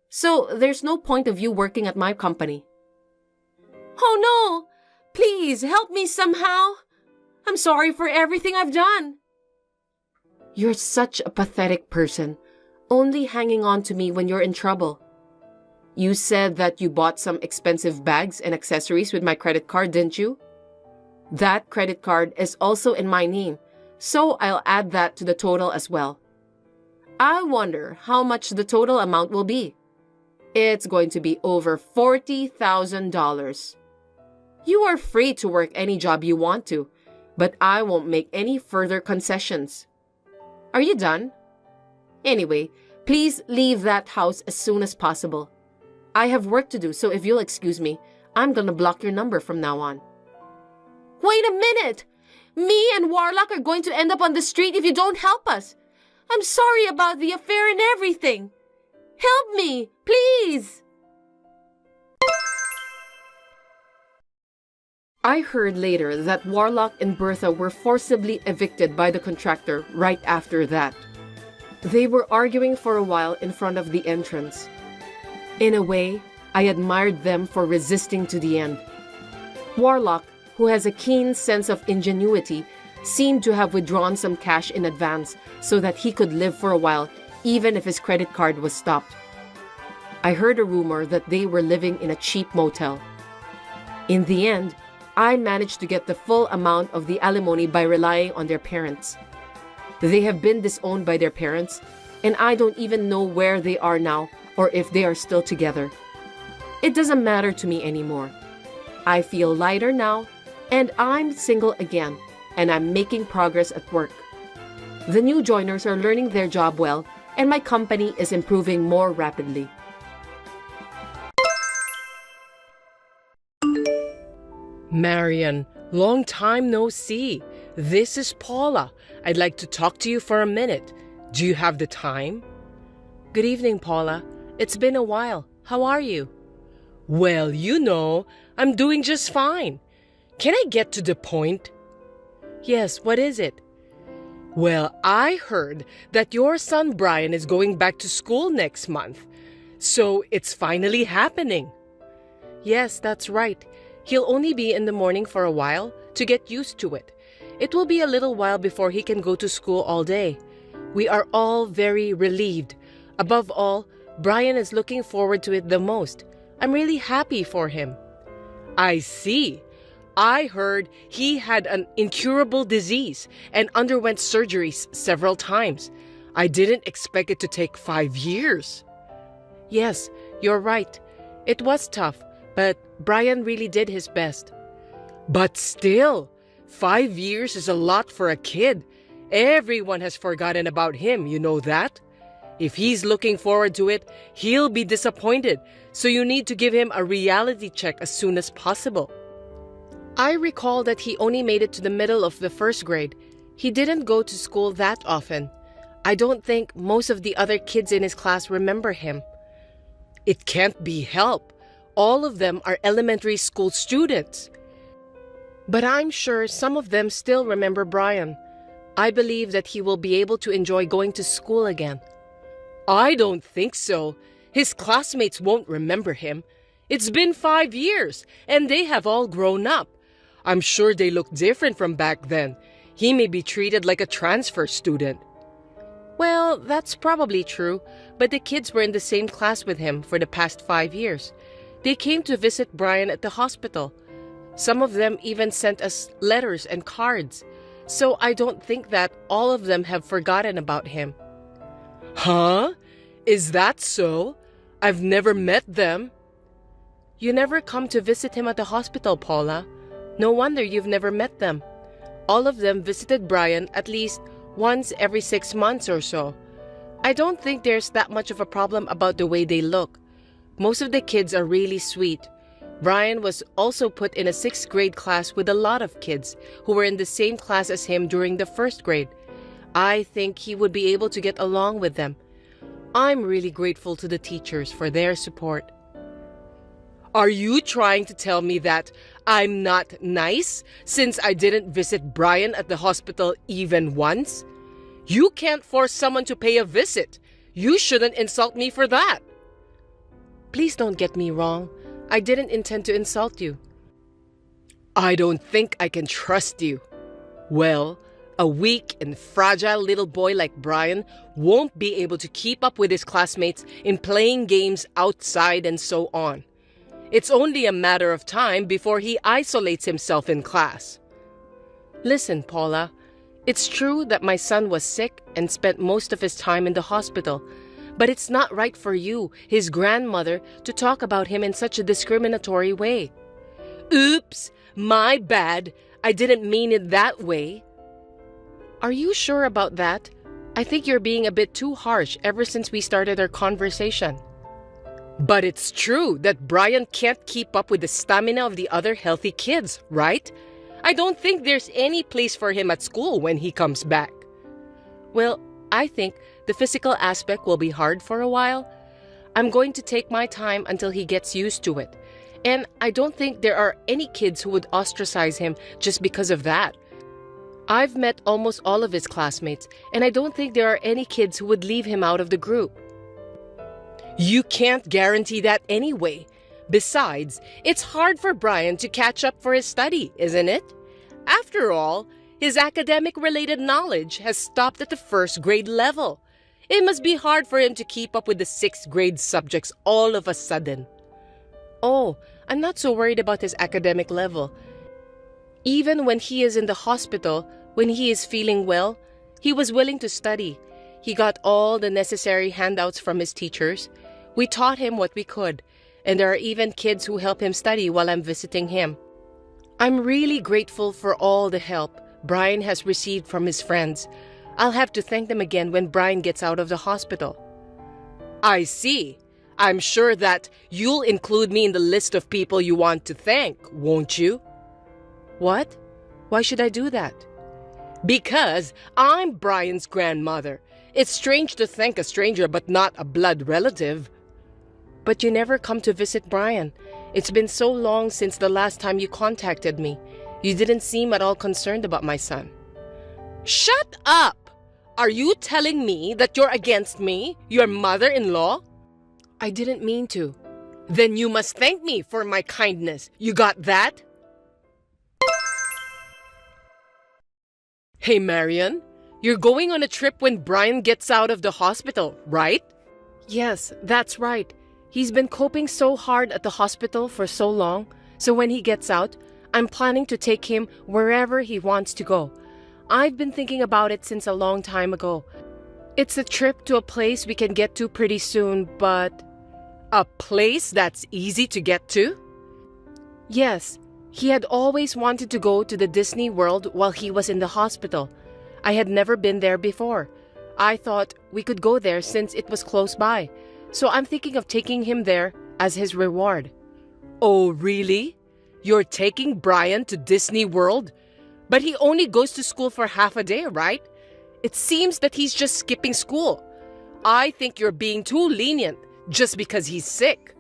So there's no point of you working at my company. Oh no! Please help me somehow. I'm sorry for everything I've done. You're such a pathetic person, only hanging on to me when you're in trouble. You said that you bought some expensive bags and accessories with my credit card, didn't you? That credit card is also in my name, so I'll add that to the total as well. I wonder how much the total amount will be. It's going to be over $40,000. You are free to work any job you want to, but I won't make any further concessions. Are you done? Anyway, please leave that house as soon as possible. I have work to do, so if you'll excuse me, I'm gonna block your number from now on. Wait a minute! Me and Warlock are going to end up on the street if you don't help us. I'm sorry about the affair and everything. Help me, please! I heard later that Warlock and Bertha were forcibly evicted by the contractor right after that. They were arguing for a while in front of the entrance. In a way, I admired them for resisting to the end. Warlock, who has a keen sense of ingenuity, seemed to have withdrawn some cash in advance so that he could live for a while even if his credit card was stopped. I heard a rumor that they were living in a cheap motel. In the end, I managed to get the full amount of the alimony by relying on their parents. They have been disowned by their parents, and I don't even know where they are now or if they are still together. It doesn't matter to me anymore. I feel lighter now, and I'm single again, and I'm making progress at work. The new joiners are learning their job well, and my company is improving more rapidly. Marian, long time no see. This is Paula. I'd like to talk to you for a minute. Do you have the time? Good evening, Paula. It's been a while. How are you? Well, I'm doing just fine. Can I get to the point? Yes, what is it? Well, I heard that your son Brian is going back to school next month. So it's finally happening. Yes, that's right. He'll only be in the morning for a while to get used to it. It will be a little while before he can go to school all day. We are all very relieved. Above all, Brian is looking forward to it the most. I'm really happy for him. I see. I heard he had an incurable disease and underwent surgeries several times. I didn't expect it to take 5 years. Yes, you're right. It was tough, but Brian really did his best. But still, 5 years is a lot for a kid. Everyone has forgotten about him, you know that? If he's looking forward to it, he'll be disappointed, so you need to give him a reality check as soon as possible. I recall that he only made it to the middle of the first grade. He didn't go to school that often. I don't think most of the other kids in his class remember him. It can't be helped. All of them are elementary school students. But I'm sure some of them still remember Brian. I believe that he will be able to enjoy going to school again. I don't think so. His classmates won't remember him. It's been 5 years, and they have all grown up. I'm sure they look different from back then. He may be treated like a transfer student. Well, that's probably true, but the kids were in the same class with him for the past 5 years. They came to visit Brian at the hospital. Some of them even sent us letters and cards. So I don't think that all of them have forgotten about him. Huh? Is that so? I've never met them. You never come to visit him at the hospital, Paula. No wonder you've never met them. All of them visited Brian at least once every 6 months or so. I don't think there's that much of a problem about the way they look. Most of the kids are really sweet. Brian was also put in a 6th grade class with a lot of kids who were in the same class as him during the 1st grade. I think he would be able to get along with them. I'm really grateful to the teachers for their support. Are you trying to tell me that I'm not nice since I didn't visit Brian at the hospital even once? You can't force someone to pay a visit. You shouldn't insult me for that. Please don't get me wrong. I didn't intend to insult you. I don't think I can trust you. Well, a weak and fragile little boy like Brian won't be able to keep up with his classmates in playing games outside and so on. It's only a matter of time before he isolates himself in class. Listen, Paula, it's true that my son was sick and spent most of his time in the hospital, but it's not right for you, his grandmother, to talk about him in such a discriminatory way. Oops, my bad. I didn't mean it that way. Are you sure about that? I think you're being a bit too harsh ever since we started our conversation. But it's true that Brian can't keep up with the stamina of the other healthy kids, right? I don't think there's any place for him at school when he comes back. Well, I think the physical aspect will be hard for a while. I'm going to take my time until he gets used to it. And I don't think there are any kids who would ostracize him just because of that. I've met almost all of his classmates, and I don't think there are any kids who would leave him out of the group. You can't guarantee that anyway. Besides, it's hard for Brian to catch up for his study, isn't it? After all, his academic-related knowledge has stopped at the 1st grade level. It must be hard for him to keep up with the 6th grade subjects all of a sudden. Oh, I'm not so worried about his academic level. Even when he is in the hospital, when he is feeling well, he was willing to study. He got all the necessary handouts from his teachers. We taught him what we could, and there are even kids who help him study while I'm visiting him. I'm really grateful for all the help Brian has received from his friends. I'll have to thank them again when Brian gets out of the hospital. I see. I'm sure that you'll include me in the list of people you want to thank, won't you? What? Why should I do that? Because I'm Brian's grandmother. It's strange to thank a stranger but not a blood relative. But you never come to visit Brian. It's been so long since the last time you contacted me. You didn't seem at all concerned about my son. Shut up! Are you telling me that you're against me, your mother-in-law? I didn't mean to. Then you must thank me for my kindness. You got that? Hey, Marian, you're going on a trip when Brian gets out of the hospital, right? Yes, that's right. He's been coping so hard at the hospital for so long, so when he gets out, I'm planning to take him wherever he wants to go. I've been thinking about it since a long time ago. It's a trip to a place we can get to pretty soon, but... A place that's easy to get to? Yes. He had always wanted to go to the Disney World while he was in the hospital. I had never been there before. I thought we could go there since it was close by. So I'm thinking of taking him there as his reward. Oh, really? You're taking Brian to Disney World? But he only goes to school for half a day, right? It seems that he's just skipping school. I think you're being too lenient just because he's sick.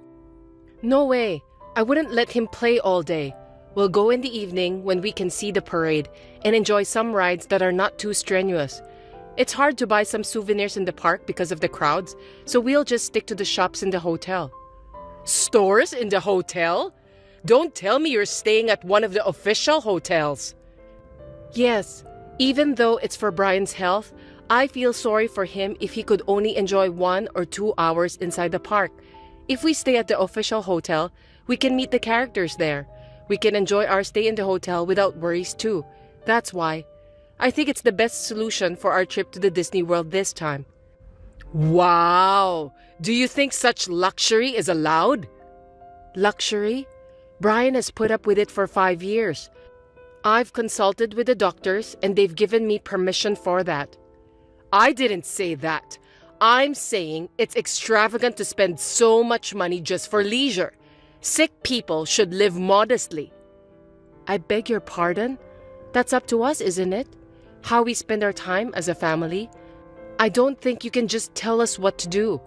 No way. I wouldn't let him play all day. We'll go in the evening when we can see the parade and enjoy some rides that are not too strenuous. It's hard to buy some souvenirs in the park because of the crowds, so we'll just stick to the shops in the hotel. Stores in the hotel? Don't tell me you're staying at one of the official hotels. Yes, even though it's for Brian's health, I feel sorry for him if he could only enjoy 1 or 2 hours inside the park. If we stay at the official hotel, we can meet the characters there. We can enjoy our stay in the hotel without worries too. That's why. I think it's the best solution for our trip to the Disney World this time. Wow! Do you think such luxury is allowed? Luxury? Brian has put up with it for 5 years. I've consulted with the doctors and they've given me permission for that. I didn't say that. I'm saying it's extravagant to spend so much money just for leisure. Sick people should live modestly. I beg your pardon? That's up to us, isn't it? How we spend our time as a family. I don't think you can just tell us what to do.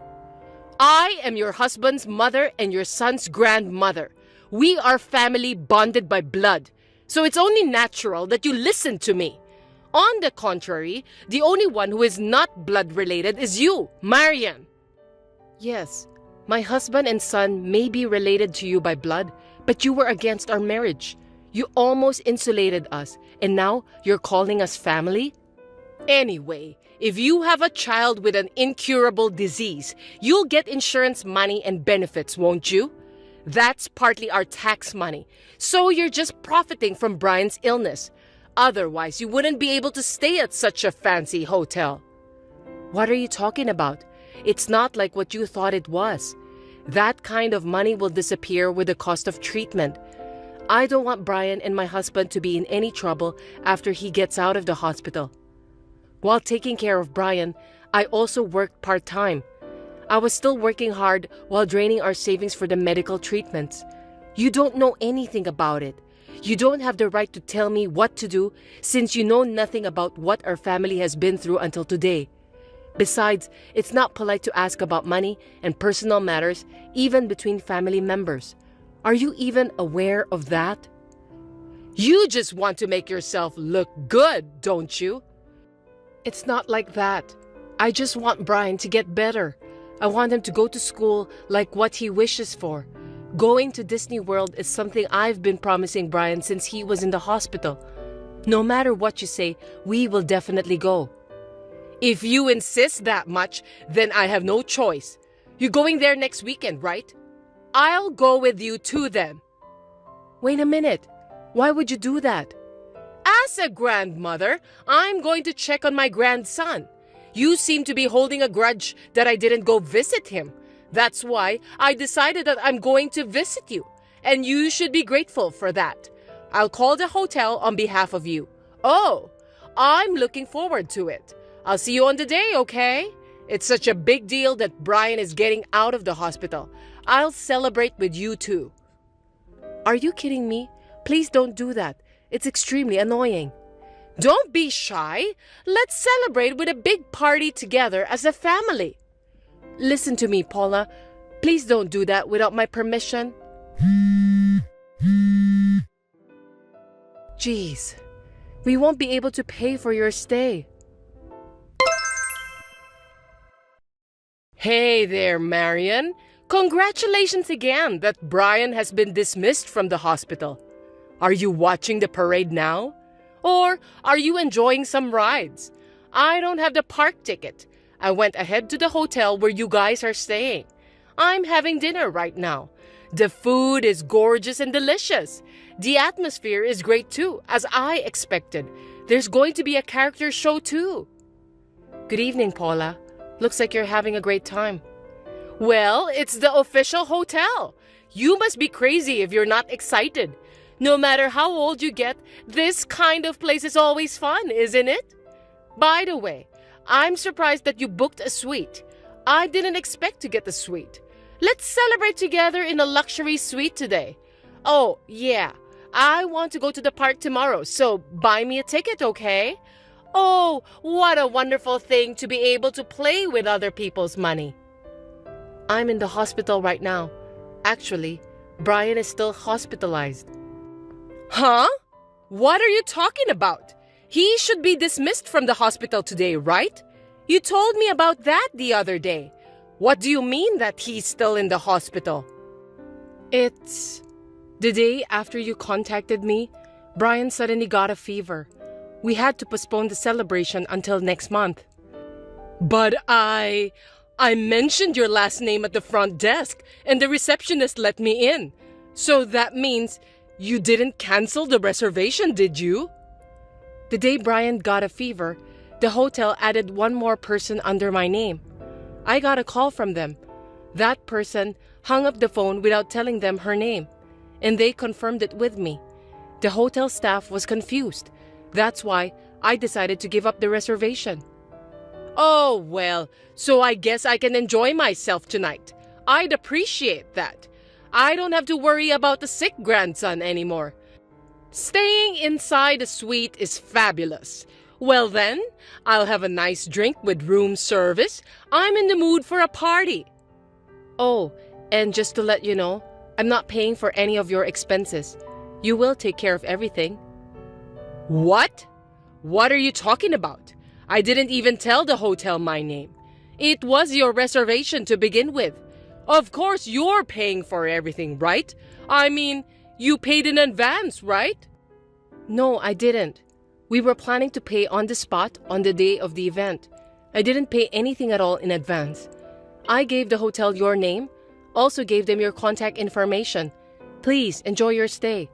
I am your husband's mother and your son's grandmother. We are family bonded by blood, so it's only natural that you listen to me. On the contrary, the only one who is not blood-related is you, Marian. Yes, my husband and son may be related to you by blood, but you were against our marriage. You almost insulated us, and now you're calling us family? Anyway, if you have a child with an incurable disease, you'll get insurance money and benefits, won't you? That's partly our tax money, so you're just profiting from Brian's illness. Otherwise, you wouldn't be able to stay at such a fancy hotel. What are you talking about? It's not like what you thought it was. That kind of money will disappear with the cost of treatment. I don't want Brian and my husband to be in any trouble after he gets out of the hospital. While taking care of Brian, I also worked part-time. I was still working hard while draining our savings for the medical treatments. You don't know anything about it. You don't have the right to tell me what to do since you know nothing about what our family has been through until today. Besides, it's not polite to ask about money and personal matters, even between family members. Are you even aware of that? You just want to make yourself look good, don't you? It's not like that. I just want Brian to get better. I want him to go to school like what he wishes for. Going to Disney World is something I've been promising Brian since he was in the hospital. No matter what you say, we will definitely go. If you insist that much, then I have no choice. You're going there next weekend, right? I'll go with you too then. Wait a minute. Why would you do that? As a grandmother, I'm going to check on my grandson. You seem to be holding a grudge that I didn't go visit him. That's why I decided that I'm going to visit you, and you should be grateful for that. I'll call the hotel on behalf of you. Oh, I'm looking forward to it. I'll see you on the day, okay? It's such a big deal that Brian is getting out of the hospital. I'll celebrate with you too. Are you kidding me? Please don't do that. It's extremely annoying. Don't be shy. Let's celebrate with a big party together as a family. Listen to me, Paula. Please don't do that without my permission. Jeez, we won't be able to pay for your stay. Hey there, Marian. Congratulations again that Brian has been dismissed from the hospital. Are you watching the parade now? Or are you enjoying some rides? I don't have the park ticket. I went ahead to the hotel where you guys are staying. I'm having dinner right now. The food is gorgeous and delicious. The atmosphere is great too, as I expected. There's going to be a character show too. Good evening, Paula. Looks like you're having a great time. Well, it's the official hotel. You must be crazy if you're not excited. No matter how old you get, this kind of place is always fun, isn't it? By the way, I'm surprised that you booked a suite. I didn't expect to get the suite. Let's celebrate together in a luxury suite today. Oh, yeah. I want to go to the park tomorrow, so buy me a ticket, okay? Oh, what a wonderful thing to be able to play with other people's money. I'm in the hospital right now. Actually, Brian is still hospitalized. Huh? What are you talking about? He should be dismissed from the hospital today, right? You told me about that the other day. What do you mean that he's still in the hospital? It's the day after you contacted me, Brian suddenly got a fever. We had to postpone the celebration until next month. But I mentioned your last name at the front desk and the receptionist let me in. So that means you didn't cancel the reservation, did you? The day Brian got a fever, the hotel added one more person under my name. I got a call from them. That person hung up the phone without telling them her name, and they confirmed it with me. The hotel staff was confused. That's why I decided to give up the reservation. Oh, well, so I guess I can enjoy myself tonight. I'd appreciate that. I don't have to worry about the sick grandson anymore. Staying inside a suite is fabulous. Well then, I'll have a nice drink with room service. I'm in the mood for a party. Oh, and just to let you know, I'm not paying for any of your expenses. You will take care of everything. What? What are you talking about? I didn't even tell the hotel my name. It was your reservation to begin with. Of course you're paying for everything, right? I mean, you paid in advance, right? No, I didn't. We were planning to pay on the spot on the day of the event. I didn't pay anything at all in advance. I gave the hotel your name, also gave them your contact information. Please enjoy your stay.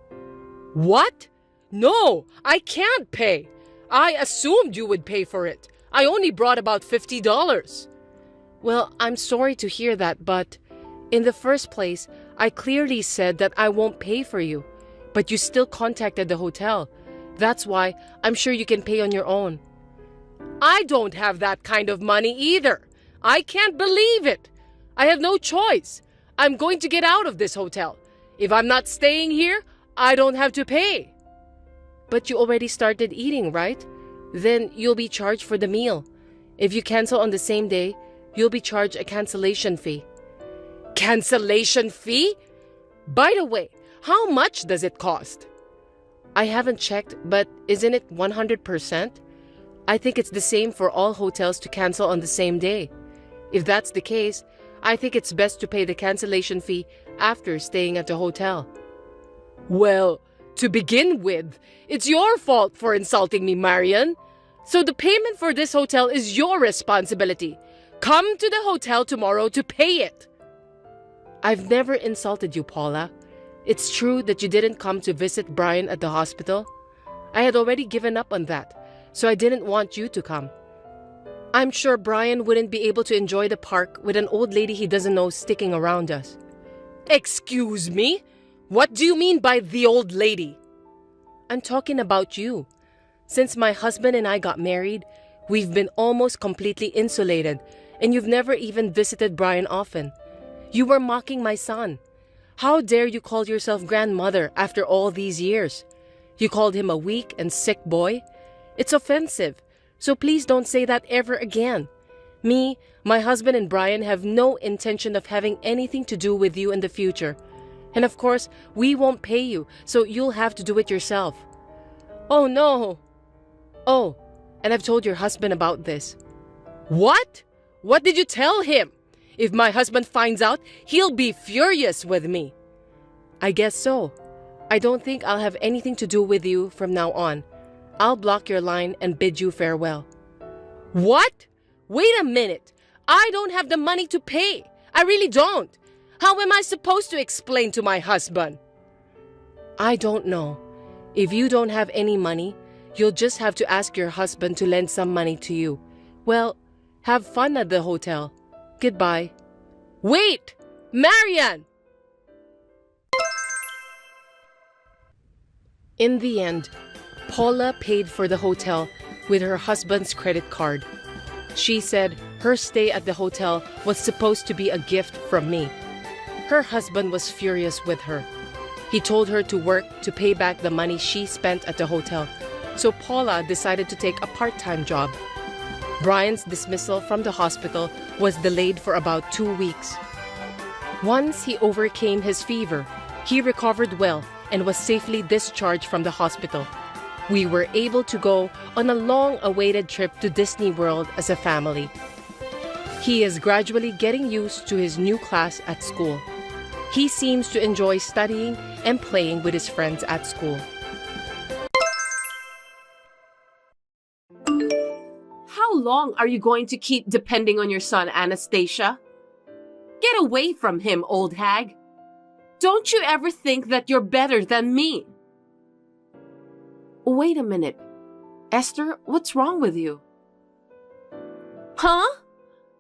What? No, I can't pay. I assumed you would pay for it. I only brought about $50. Well, I'm sorry to hear that, but in the first place, I clearly said that I won't pay for you. But you still contacted the hotel. That's why I'm sure you can pay on your own. I don't have that kind of money either. I can't believe it. I have no choice. I'm going to get out of this hotel. If I'm not staying here, I don't have to pay. But you already started eating, right? Then you'll be charged for the meal. If you cancel on the same day, you'll be charged a cancellation fee. Cancellation fee? By the way, how much does it cost? I haven't checked, but isn't it 100%? I think it's the same for all hotels to cancel on the same day. If that's the case, I think it's best to pay the cancellation fee after staying at the hotel. Well, to begin with, it's your fault for insulting me, Marian. So the payment for this hotel is your responsibility. Come to the hotel tomorrow to pay it. I've never insulted you, Paula. It's true that you didn't come to visit Brian at the hospital. I had already given up on that, so I didn't want you to come. I'm sure Brian wouldn't be able to enjoy the park with an old lady he doesn't know sticking around us. Excuse me? What do you mean by the old lady? I'm talking about you. Since my husband and I got married, we've been almost completely insulated, and you've never even visited Brian often. You were mocking my son. How dare you call yourself grandmother after all these years? You called him a weak and sick boy? It's offensive, so please don't say that ever again. Me, my husband, and Brian have no intention of having anything to do with you in the future. And of course, we won't pay you, so you'll have to do it yourself. Oh no! Oh, and I've told your husband about this. What? What did you tell him? If my husband finds out, he'll be furious with me. I guess so. I don't think I'll have anything to do with you from now on. I'll block your line and bid you farewell. What? Wait a minute. I don't have the money to pay. I really don't. How am I supposed to explain to my husband? I don't know. If you don't have any money, you'll just have to ask your husband to lend some money to you. Well, have fun at the hotel. Goodbye. Wait! Marian! In the end, Paula paid for the hotel with her husband's credit card. She said her stay at the hotel was supposed to be a gift from me. Her husband was furious with her. He told her to work to pay back the money she spent at the hotel, so Paula decided to take a part-time job. Brian's dismissal from the hospital was delayed for about 2 weeks. Once he overcame his fever, he recovered well and was safely discharged from the hospital. We were able to go on a long-awaited trip to Disney World as a family. He is gradually getting used to his new class at school. He seems to enjoy studying and playing with his friends at school. How long are you going to keep depending on your son, Anastasia? Get away from him, old hag. Don't you ever think that you're better than me? Wait a minute. Esther, what's wrong with you? Huh?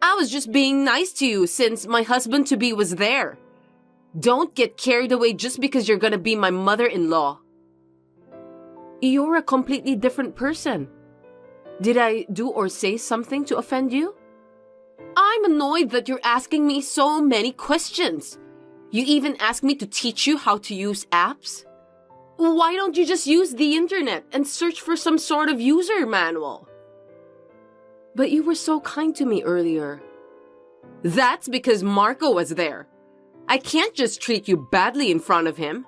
I was just being nice to you since my husband-to-be was there. Don't get carried away just because you're gonna be my mother-in-law. You're a completely different person. Did I do or say something to offend you? I'm annoyed that you're asking me so many questions. You even asked me to teach you how to use apps? Why don't you just use the internet and search for some sort of user manual? But you were so kind to me earlier. That's because Marco was there. I can't just treat you badly in front of him.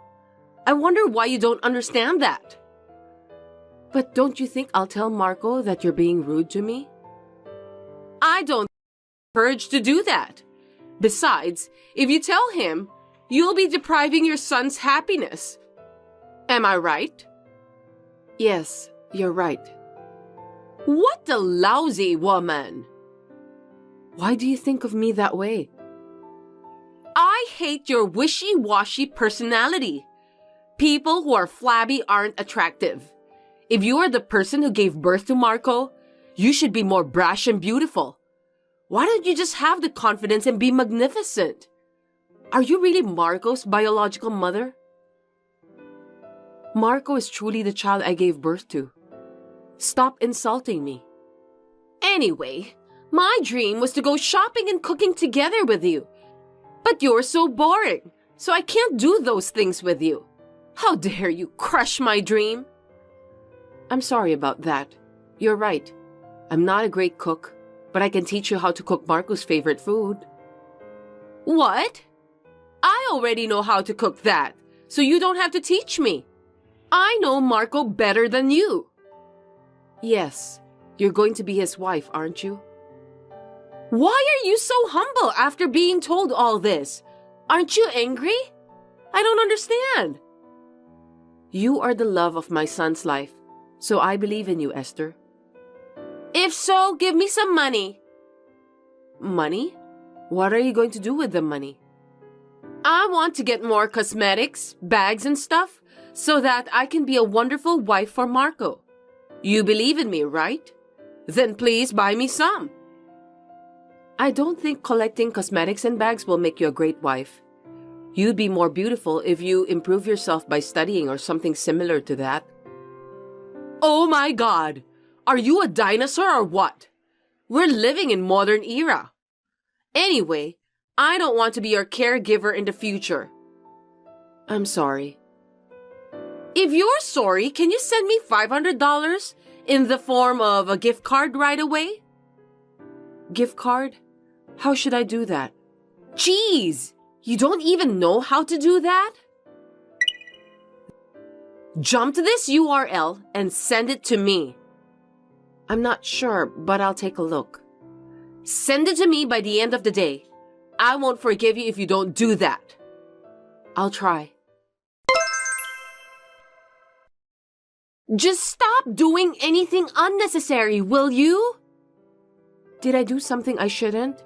I wonder why you don't understand that. But don't you think I'll tell Marco that you're being rude to me? I don't have the courage to do that. Besides, if you tell him, you'll be depriving your son's happiness. Am I right? Yes, you're right. What a lousy woman! Why do you think of me that way? I hate your wishy-washy personality. People who are flabby aren't attractive. If you are the person who gave birth to Marco, you should be more brash and beautiful. Why don't you just have the confidence and be magnificent? Are you really Marco's biological mother? Marco is truly the child I gave birth to. Stop insulting me. Anyway, my dream was to go shopping and cooking together with you. But you're so boring, so I can't do those things with you. How dare you crush my dream? I'm sorry about that. You're right. I'm not a great cook, but I can teach you how to cook Marco's favorite food. What? I already know how to cook that, so you don't have to teach me. I know Marco better than you. Yes, you're going to be his wife, aren't you? Why are you so humble after being told all this? Aren't you angry? I don't understand. You are the love of my son's life, so I believe in you, Esther. If so, give me some money. Money? What are you going to do with the money? I want to get more cosmetics, bags and stuff, so that I can be a wonderful wife for Marco. You believe in me, right? Then please buy me some. I don't think collecting cosmetics and bags will make you a great wife. You'd be more beautiful if you improve yourself by studying or something similar to that. Oh my God! Are you a dinosaur or what? We're living in modern era. Anyway, I don't want to be your caregiver in the future. I'm sorry. If you're sorry, can you send me $500 in the form of a gift card right away? Gift card? How should I do that? Jeez! You don't even know how to do that? Jump to this URL and send it to me. I'm not sure, but I'll take a look. Send it to me by the end of the day. I won't forgive you if you don't do that. I'll try. Just stop doing anything unnecessary, will you? Did I do something I shouldn't?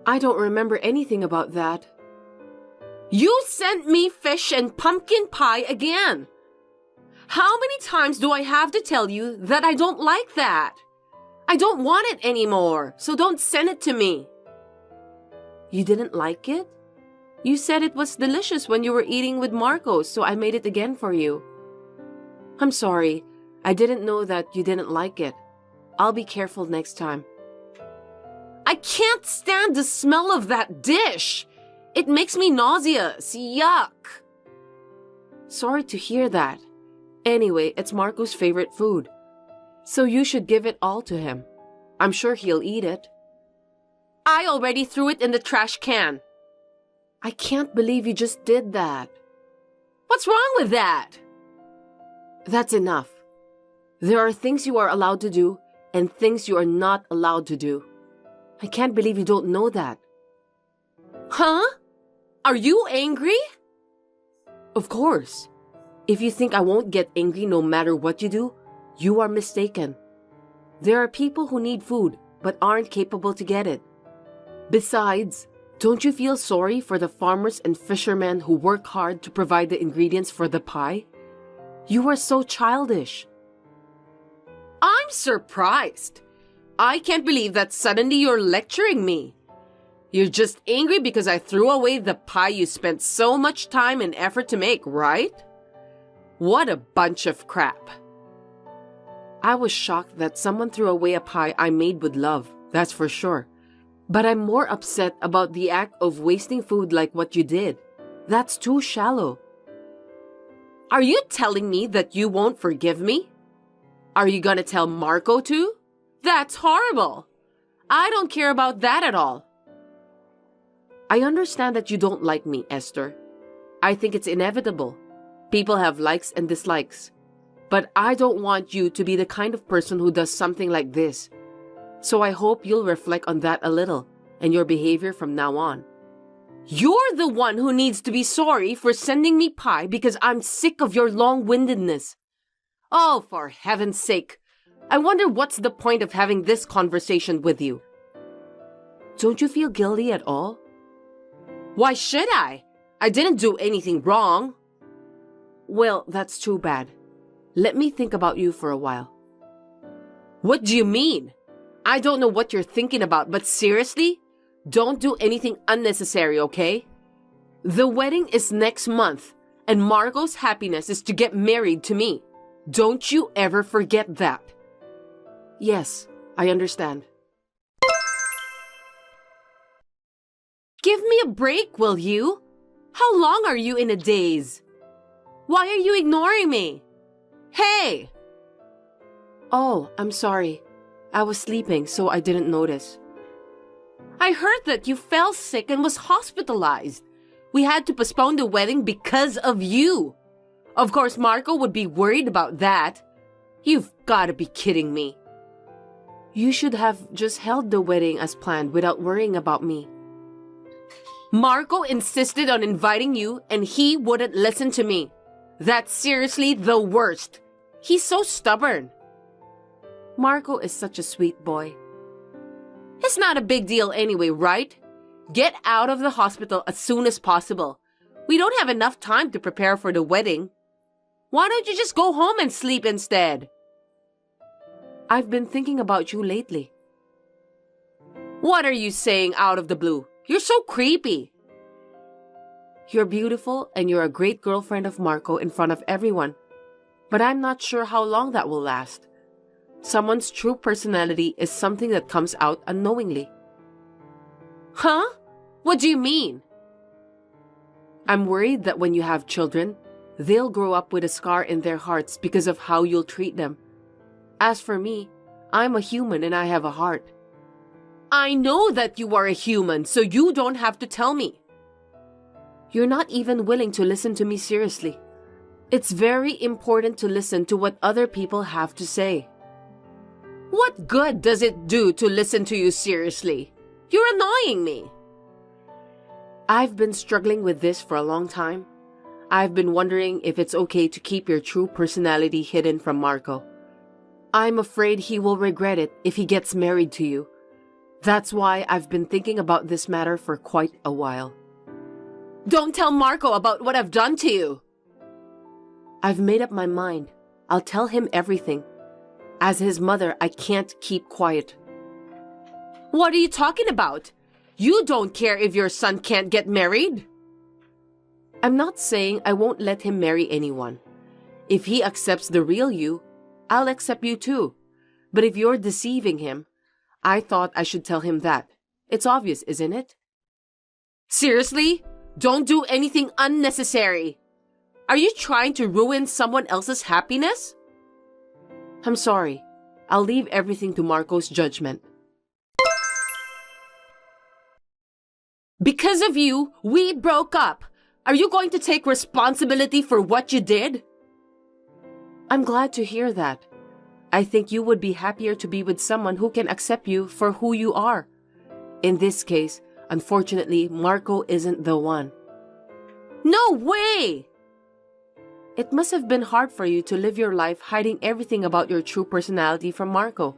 I don't remember anything about that. You sent me fish and pumpkin pie again. How many times do I have to tell you that I don't like that? I don't want it anymore, so don't send it to me. You didn't like it? You said it was delicious when you were eating with Marco, so I made it again for you. I'm sorry. I didn't know that you didn't like it. I'll be careful next time. I can't stand the smell of that dish. It makes me nauseous. Yuck. Sorry to hear that. Anyway, it's Marco's favorite food. So you should give it all to him. I'm sure he'll eat it. I already threw it in the trash can. I can't believe you just did that. What's wrong with that? That's enough. There are things you are allowed to do and things you are not allowed to do. I can't believe you don't know that. Huh? Are you angry? Of course. If you think I won't get angry no matter what you do, you are mistaken. There are people who need food but aren't capable to get it. Besides, don't you feel sorry for the farmers and fishermen who work hard to provide the ingredients for the pie? You are so childish. I'm surprised. I can't believe that suddenly you're lecturing me. You're just angry because I threw away the pie you spent so much time and effort to make, right? What a bunch of crap. I was shocked that someone threw away a pie I made with love, that's for sure. But I'm more upset about the act of wasting food like what you did. That's too shallow. Are you telling me that you won't forgive me? Are you gonna tell Marco too? That's horrible. I don't care about that at all. I understand that you don't like me, Esther. I think it's inevitable. People have likes and dislikes. But I don't want you to be the kind of person who does something like this. So I hope you'll reflect on that a little and your behavior from now on. You're the one who needs to be sorry for sending me pie because I'm sick of your long-windedness. Oh, for heaven's sake. I wonder what's the point of having this conversation with you. Don't you feel guilty at all? Why should I? I didn't do anything wrong. Well, that's too bad. Let me think about you for a while. What do you mean? I don't know what you're thinking about, but seriously? Don't do anything unnecessary, okay? The wedding is next month, and Marco's happiness is to get married to me. Don't you ever forget that. Yes, I understand. Give me a break, will you? How long are you in a daze? Why are you ignoring me? Hey! Oh, I'm sorry. I was sleeping, so I didn't notice. I heard that you fell sick and was hospitalized. We had to postpone the wedding because of you. Of course, Marco would be worried about that. You've got to be kidding me. You should have just held the wedding as planned without worrying about me. Marco insisted on inviting you and he wouldn't listen to me. That's seriously the worst. He's so stubborn. Marco is such a sweet boy. It's not a big deal anyway, right? Get out of the hospital as soon as possible. We don't have enough time to prepare for the wedding. Why don't you just go home and sleep instead? I've been thinking about you lately. What are you saying out of the blue? You're so creepy. You're beautiful and you're a great girlfriend of Marco in front of everyone. But I'm not sure how long that will last. Someone's true personality is something that comes out unknowingly. Huh? What do you mean? I'm worried that when you have children, they'll grow up with a scar in their hearts because of how you'll treat them. As for me, I'm a human and I have a heart. I know that you are a human, so you don't have to tell me. You're not even willing to listen to me seriously. It's very important to listen to what other people have to say. What good does it do to listen to you seriously? You're annoying me. I've been struggling with this for a long time. I've been wondering if it's okay to keep your true personality hidden from Marco. I'm afraid he will regret it if he gets married to you. That's why I've been thinking about this matter for quite a while. Don't tell Marco about what I've done to you. I've made up my mind. I'll tell him everything. As his mother, I can't keep quiet. What are you talking about? You don't care if your son can't get married? I'm not saying I won't let him marry anyone. If he accepts the real you, I'll accept you too. But if you're deceiving him, I thought I should tell him that. It's obvious, isn't it? Seriously? Don't do anything unnecessary. Are you trying to ruin someone else's happiness? I'm sorry. I'll leave everything to Marco's judgment. Because of you, we broke up. Are you going to take responsibility for what you did? I'm glad to hear that. I think you would be happier to be with someone who can accept you for who you are. In this case, unfortunately, Marco isn't the one. No way! It must have been hard for you to live your life hiding everything about your true personality from Marco.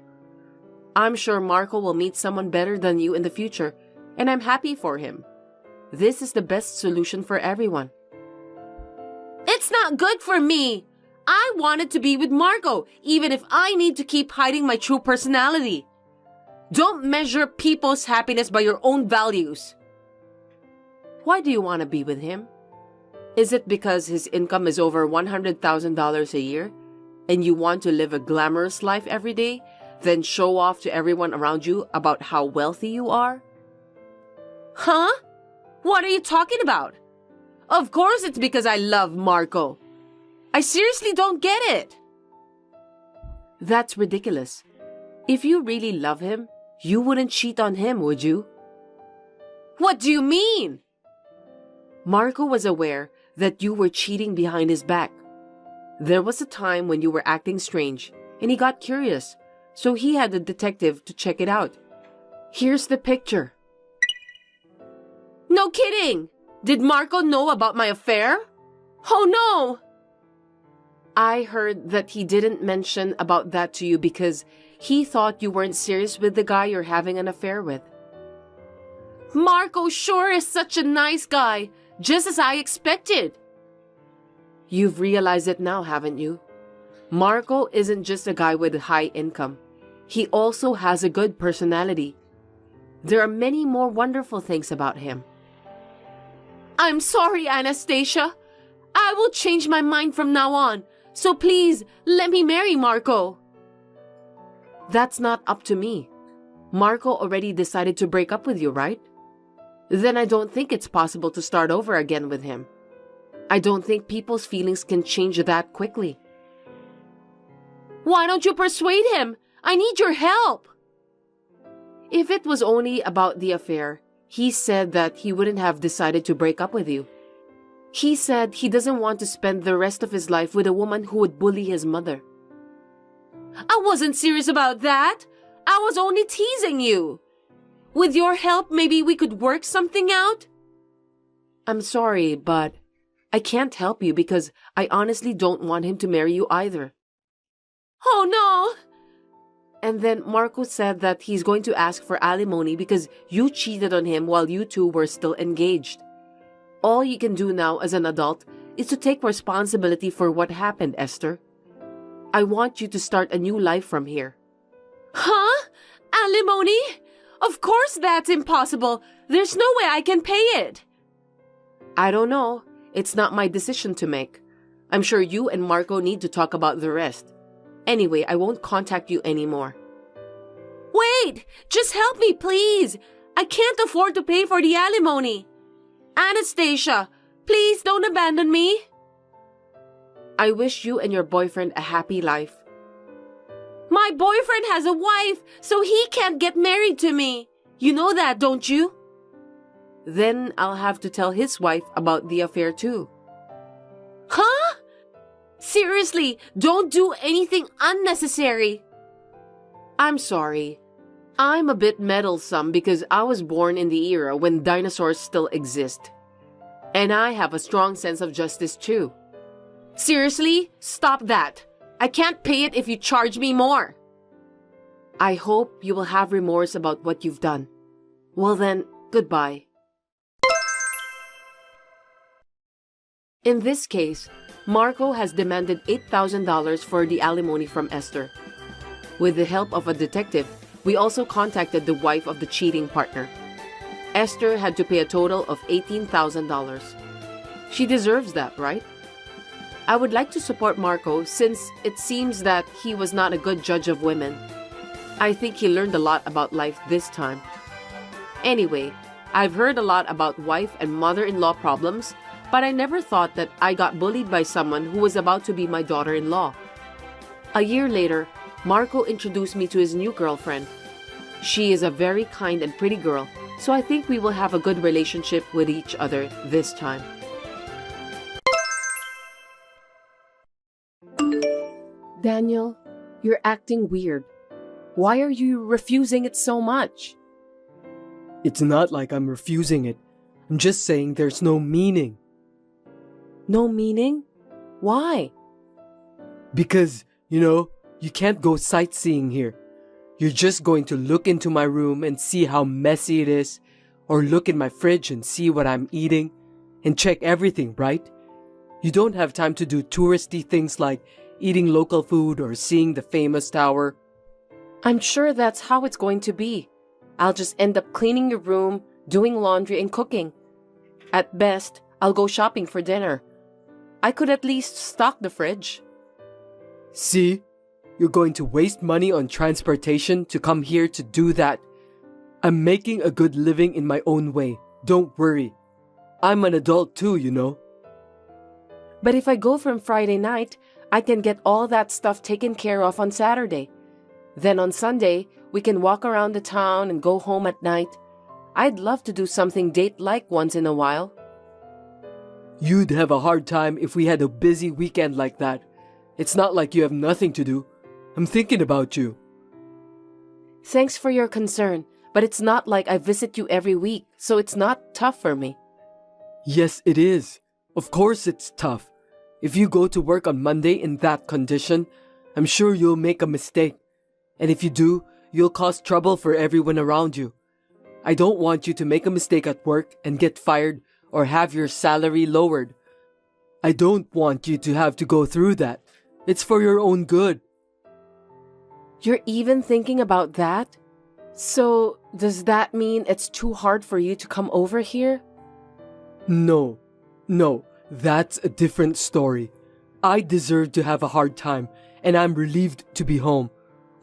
I'm sure Marco will meet someone better than you in the future, and I'm happy for him. This is the best solution for everyone. It's not good for me! I wanted to be with Marco, even if I need to keep hiding my true personality. Don't measure people's happiness by your own values. Why do you want to be with him? Is it because his income is over $100,000 a year and you want to live a glamorous life every day, then show off to everyone around you about how wealthy you are? Huh? What are you talking about? Of course it's because I love Marco. I seriously don't get it. That's ridiculous. If you really love him, you wouldn't cheat on him, would you? What do you mean? Marco was aware that you were cheating behind his back. There was a time when you were acting strange, and he got curious, so he had a detective to check it out. Here's the picture. No kidding! Did Marco know about my affair? Oh no! I heard that he didn't mention about that to you because he thought you weren't serious with the guy you're having an affair with. Marco sure is such a nice guy, just as I expected. You've realized it now, haven't you? Marco isn't just a guy with a high income. He also has a good personality. There are many more wonderful things about him. I'm sorry, Anastasia. I will change my mind from now on. So please, let me marry Marco. That's not up to me. Marco already decided to break up with you, right? Then I don't think it's possible to start over again with him. I don't think people's feelings can change that quickly. Why don't you persuade him? I need your help. If it was only about the affair, he said that he wouldn't have decided to break up with you. He said he doesn't want to spend the rest of his life with a woman who would bully his mother. I wasn't serious about that. I was only teasing you. With your help, maybe we could work something out? I'm sorry, but I can't help you because I honestly don't want him to marry you either. Oh no! And then Marco said that he's going to ask for alimony because you cheated on him while you two were still engaged. All you can do now as an adult is to take responsibility for what happened, Esther. I want you to start a new life from here. Huh? Alimony? Of course that's impossible. There's no way I can pay it. I don't know. It's not my decision to make. I'm sure you and Marco need to talk about the rest. Anyway, I won't contact you anymore. Wait! Just help me, please! I can't afford to pay for the alimony. Anastasia, please don't abandon me. I wish you and your boyfriend a happy life. My boyfriend has a wife, so he can't get married to me. You know that, don't you? Then I'll have to tell his wife about the affair too. Huh? Seriously, don't do anything unnecessary. I'm sorry. I'm a bit meddlesome because I was born in the era when dinosaurs still exist. And I have a strong sense of justice too. Seriously? Stop that. I can't pay it if you charge me more. I hope you will have remorse about what you've done. Well then, goodbye. In this case, Marco has demanded $8,000 for the alimony from Esther. With the help of a detective, we also contacted the wife of the cheating partner. Esther had to pay a total of $18,000. She deserves that, right? I would like to support Marco since it seems that he was not a good judge of women. I think he learned a lot about life this time. Anyway, I've heard a lot about wife and mother-in-law problems, but I never thought that I got bullied by someone who was about to be my daughter-in-law. A year later, Marco introduced me to his new girlfriend. She is a very kind and pretty girl, so I think we will have a good relationship with each other this time. Daniel, you're acting weird. Why are you refusing it so much? It's not like I'm refusing it. I'm just saying there's no meaning. No meaning? Why? Because, you can't go sightseeing here. You're just going to look into my room and see how messy it is, or look in my fridge and see what I'm eating, and check everything, right? You don't have time to do touristy things like eating local food or seeing the famous tower. I'm sure that's how it's going to be. I'll just end up cleaning your room, doing laundry, and cooking. At best, I'll go shopping for dinner. I could at least stock the fridge. See? You're going to waste money on transportation to come here to do that. I'm making a good living in my own way. Don't worry. I'm an adult too. But if I go from Friday night, I can get all that stuff taken care of on Saturday. Then on Sunday, we can walk around the town and go home at night. I'd love to do something date-like once in a while. You'd have a hard time if we had a busy weekend like that. It's not like you have nothing to do. I'm thinking about you. Thanks for your concern, but it's not like I visit you every week, so it's not tough for me. Yes, it is. Of course it's tough. If you go to work on Monday in that condition, I'm sure you'll make a mistake. And if you do, you'll cause trouble for everyone around you. I don't want you to make a mistake at work and get fired or have your salary lowered. I don't want you to have to go through that. It's for your own good. You're even thinking about that? So, does that mean it's too hard for you to come over here? No, that's a different story. I deserve to have a hard time, and I'm relieved to be home.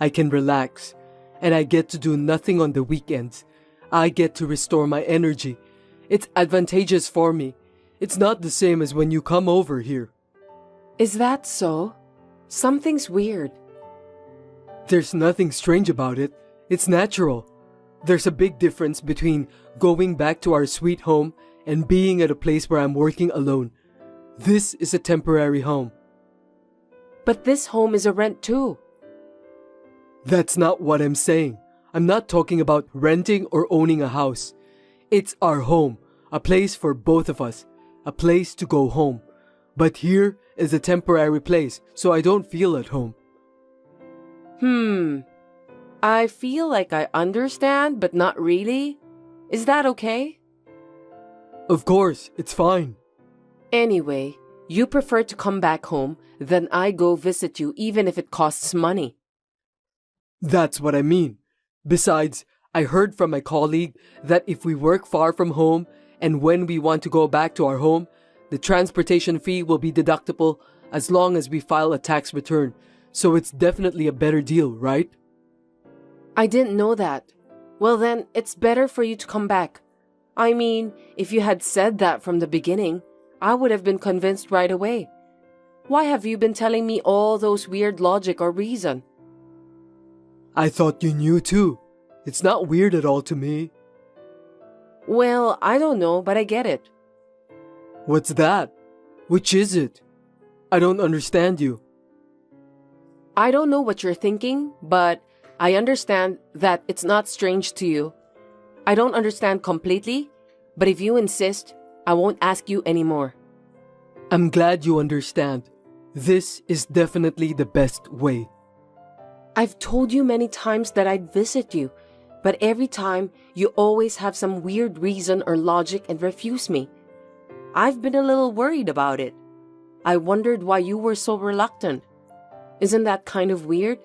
I can relax, and I get to do nothing on the weekends. I get to restore my energy. It's advantageous for me. It's not the same as when you come over here. Is that so? Something's weird. There's nothing strange about it. It's natural. There's a big difference between going back to our sweet home and being at a place where I'm working alone. This is a temporary home. But this home is a rent too. That's not what I'm saying. I'm not talking about renting or owning a house. It's our home, a place for both of us, a place to go home. But here is a temporary place, so I don't feel at home. I feel like I understand, but not really. Is that okay? Of course, it's fine. Anyway, you prefer to come back home, then I go visit you even if it costs money. That's what I mean. Besides, I heard from my colleague that if we work far from home and when we want to go back to our home, the transportation fee will be deductible as long as we file a tax return. So it's definitely a better deal, right? I didn't know that. Well then, it's better for you to come back. I mean, if you had said that from the beginning, I would have been convinced right away. Why have you been telling me all those weird logic or reason? I thought you knew too. It's not weird at all to me. Well, I don't know, but I get it. What's that? Which is it? I don't understand you. I don't know what you're thinking, but I understand that it's not strange to you. I don't understand completely, but if you insist, I won't ask you anymore. I'm glad you understand. This is definitely the best way. I've told you many times that I'd visit you, but every time you always have some weird reason or logic and refuse me. I've been a little worried about it. I wondered why you were so reluctant. Isn't that kind of weird?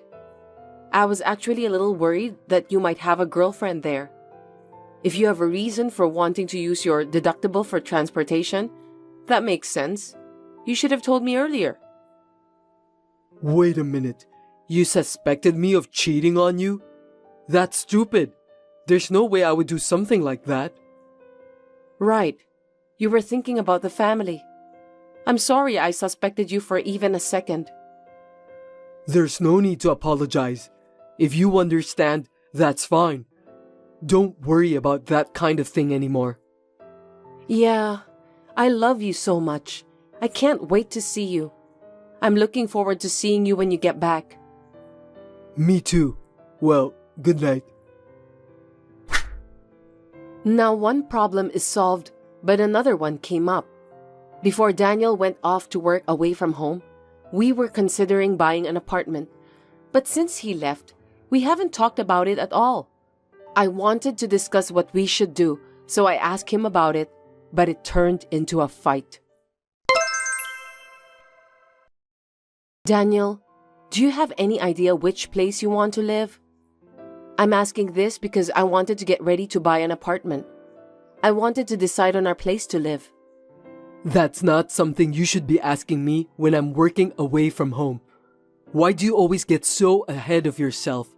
I was actually a little worried that you might have a girlfriend there. If you have a reason for wanting to use your deductible for transportation, that makes sense. You should have told me earlier. Wait a minute. You suspected me of cheating on you? That's stupid. There's no way I would do something like that. Right. You were thinking about the family. I'm sorry I suspected you for even a second. There's no need to apologize. If you understand, that's fine. Don't worry about that kind of thing anymore. Yeah, I love you so much. I can't wait to see you. I'm looking forward to seeing you when you get back. Me too. Well, good night. Now one problem is solved, but another one came up. Before Daniel went off to work away from home, we were considering buying an apartment. But since he left, we haven't talked about it at all. I wanted to discuss what we should do, so I asked him about it, but it turned into a fight. Daniel, do you have any idea which place you want to live? I'm asking this because I wanted to get ready to buy an apartment. I wanted to decide on our place to live. That's not something you should be asking me when I'm working away from home. Why do you always get so ahead of yourself?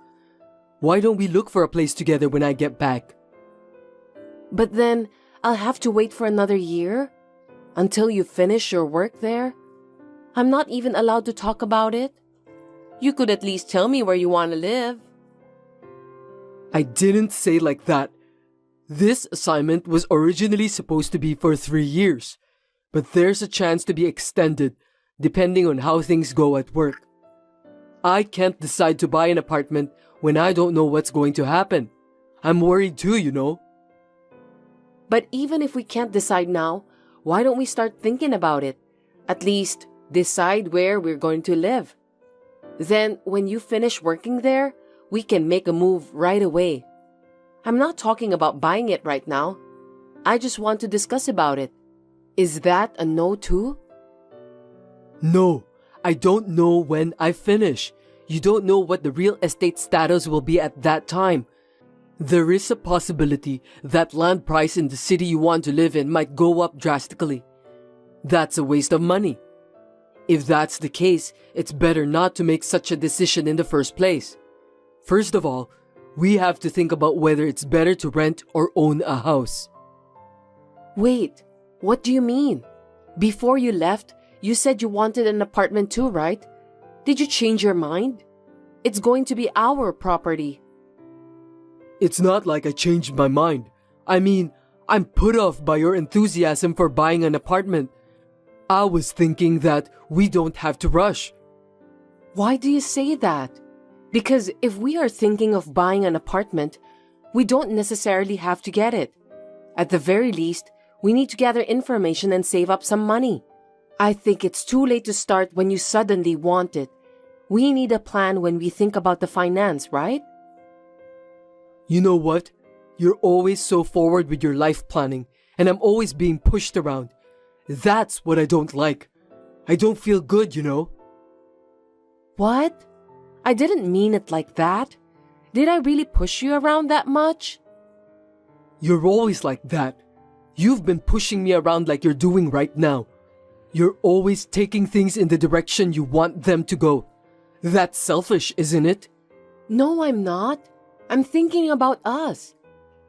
Why don't we look for a place together when I get back? But then, I'll have to wait for another year? Until you finish your work there? I'm not even allowed to talk about it? You could at least tell me where you want to live. I didn't say like that. This assignment was originally supposed to be for 3 years, but there's a chance to be extended depending on how things go at work. I can't decide to buy an apartment when I don't know what's going to happen. I'm worried too, you know. But even if we can't decide now, why don't we start thinking about it? At least decide where we're going to live. Then, when you finish working there, we can make a move right away. I'm not talking about buying it right now. I just want to discuss about it. Is that a no too? No, I don't know when I finish. You don't know what the real estate status will be at that time. There is a possibility that land price in the city you want to live in might go up drastically. That's a waste of money. If that's the case, it's better not to make such a decision in the first place. First of all, we have to think about whether it's better to rent or own a house. Wait, what do you mean? Before you left, you said you wanted an apartment too, right? Did you change your mind? It's going to be our property. It's not like I changed my mind. I mean, I'm put off by your enthusiasm for buying an apartment. I was thinking that we don't have to rush. Why do you say that? Because if we are thinking of buying an apartment, we don't necessarily have to get it. At the very least, we need to gather information and save up some money. I think it's too late to start when you suddenly want it. We need a plan when we think about the finance, right? You know what? You're always so forward with your life planning, and I'm always being pushed around. That's what I don't like. I don't feel good, you know. What? I didn't mean it like that. Did I really push you around that much? You're always like that. You've been pushing me around like you're doing right now. You're always taking things in the direction you want them to go. That's selfish, isn't it? No, I'm not. I'm thinking about us.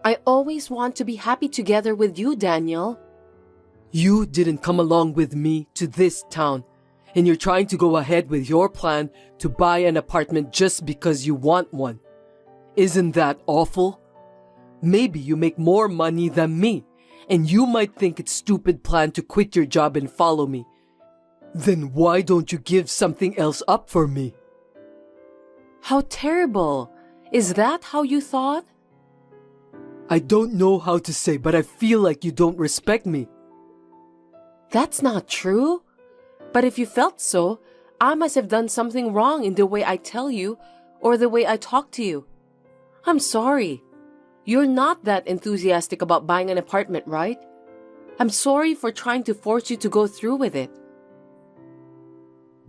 I always want to be happy together with you, Daniel. You didn't come along with me to this town, and you're trying to go ahead with your plan to buy an apartment just because you want one. Isn't that awful? Maybe you make more money than me, and you might think it's a stupid plan to quit your job and follow me. Then why don't you give something else up for me? How terrible. Is that how you thought? I don't know how to say, but I feel like you don't respect me. That's not true. But if you felt so, I must have done something wrong in the way I tell you or the way I talk to you. I'm sorry. You're not that enthusiastic about buying an apartment, right? I'm sorry for trying to force you to go through with it.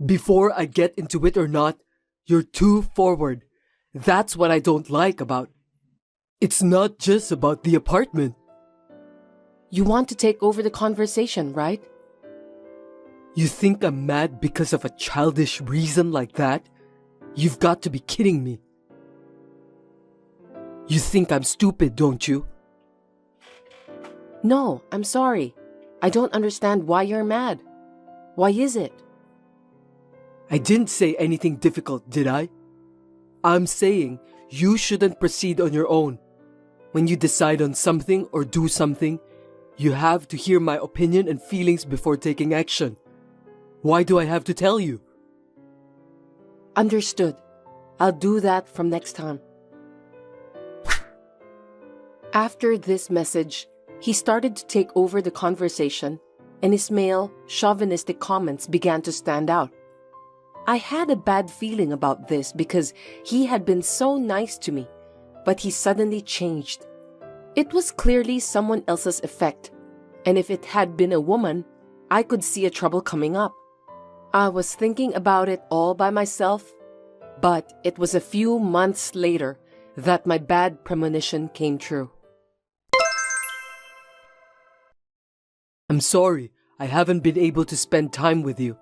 Before I get into it or not, you're too forward. That's what I don't like about. It's not just about the apartment. You want to take over the conversation, right? You think I'm mad because of a childish reason like that? You've got to be kidding me. You think I'm stupid, don't you? No, I'm sorry. I don't understand why you're mad. Why is it? I didn't say anything difficult, did I? I'm saying you shouldn't proceed on your own. When you decide on something or do something, you have to hear my opinion and feelings before taking action. Why do I have to tell you? Understood. I'll do that from next time. After this message, he started to take over the conversation, and his male, chauvinistic comments began to stand out. I had a bad feeling about this because he had been so nice to me, but he suddenly changed. It was clearly someone else's effect, and if it had been a woman, I could see a trouble coming up. I was thinking about it all by myself, but it was a few months later that my bad premonition came true. I'm sorry, I haven't been able to spend time with you.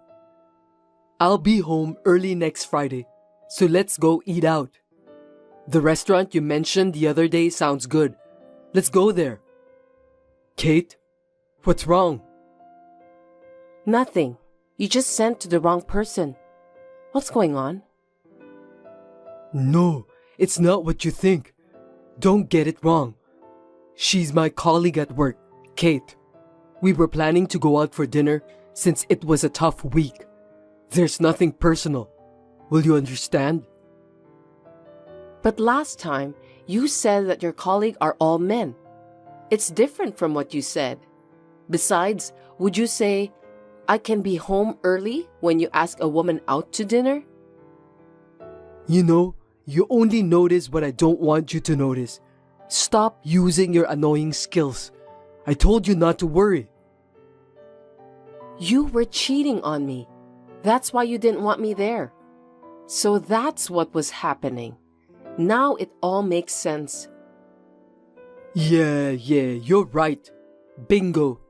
I'll be home early next Friday, so let's go eat out. The restaurant you mentioned the other day sounds good. Let's go there. Kate, what's wrong? Nothing. You just sent to the wrong person. What's going on? No, it's not what you think. Don't get it wrong. She's my colleague at work, Kate. We were planning to go out for dinner since it was a tough week. There's nothing personal. Will you understand? But last time, you said that your colleague are all men. It's different from what you said. Besides, would you say, I can be home early when you ask a woman out to dinner? You know, you only notice what I don't want you to notice. Stop using your annoying skills. I told you not to worry. You were cheating on me. That's why you didn't want me there. So that's what was happening. Now it all makes sense. Yeah, you're right. Bingo.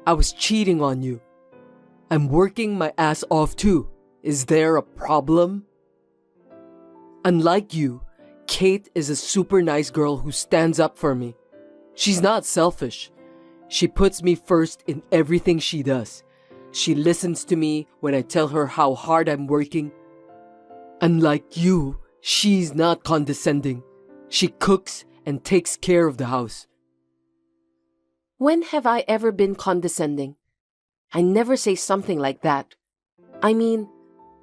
I was cheating on you. I'm working my ass off too. Is there a problem? Unlike you, Kate is a super nice girl who stands up for me. She's not selfish. She puts me first in everything she does. She listens to me when I tell her how hard I'm working. Unlike you, she's not condescending. She cooks and takes care of the house. When have I ever been condescending? I never say something like that. I mean,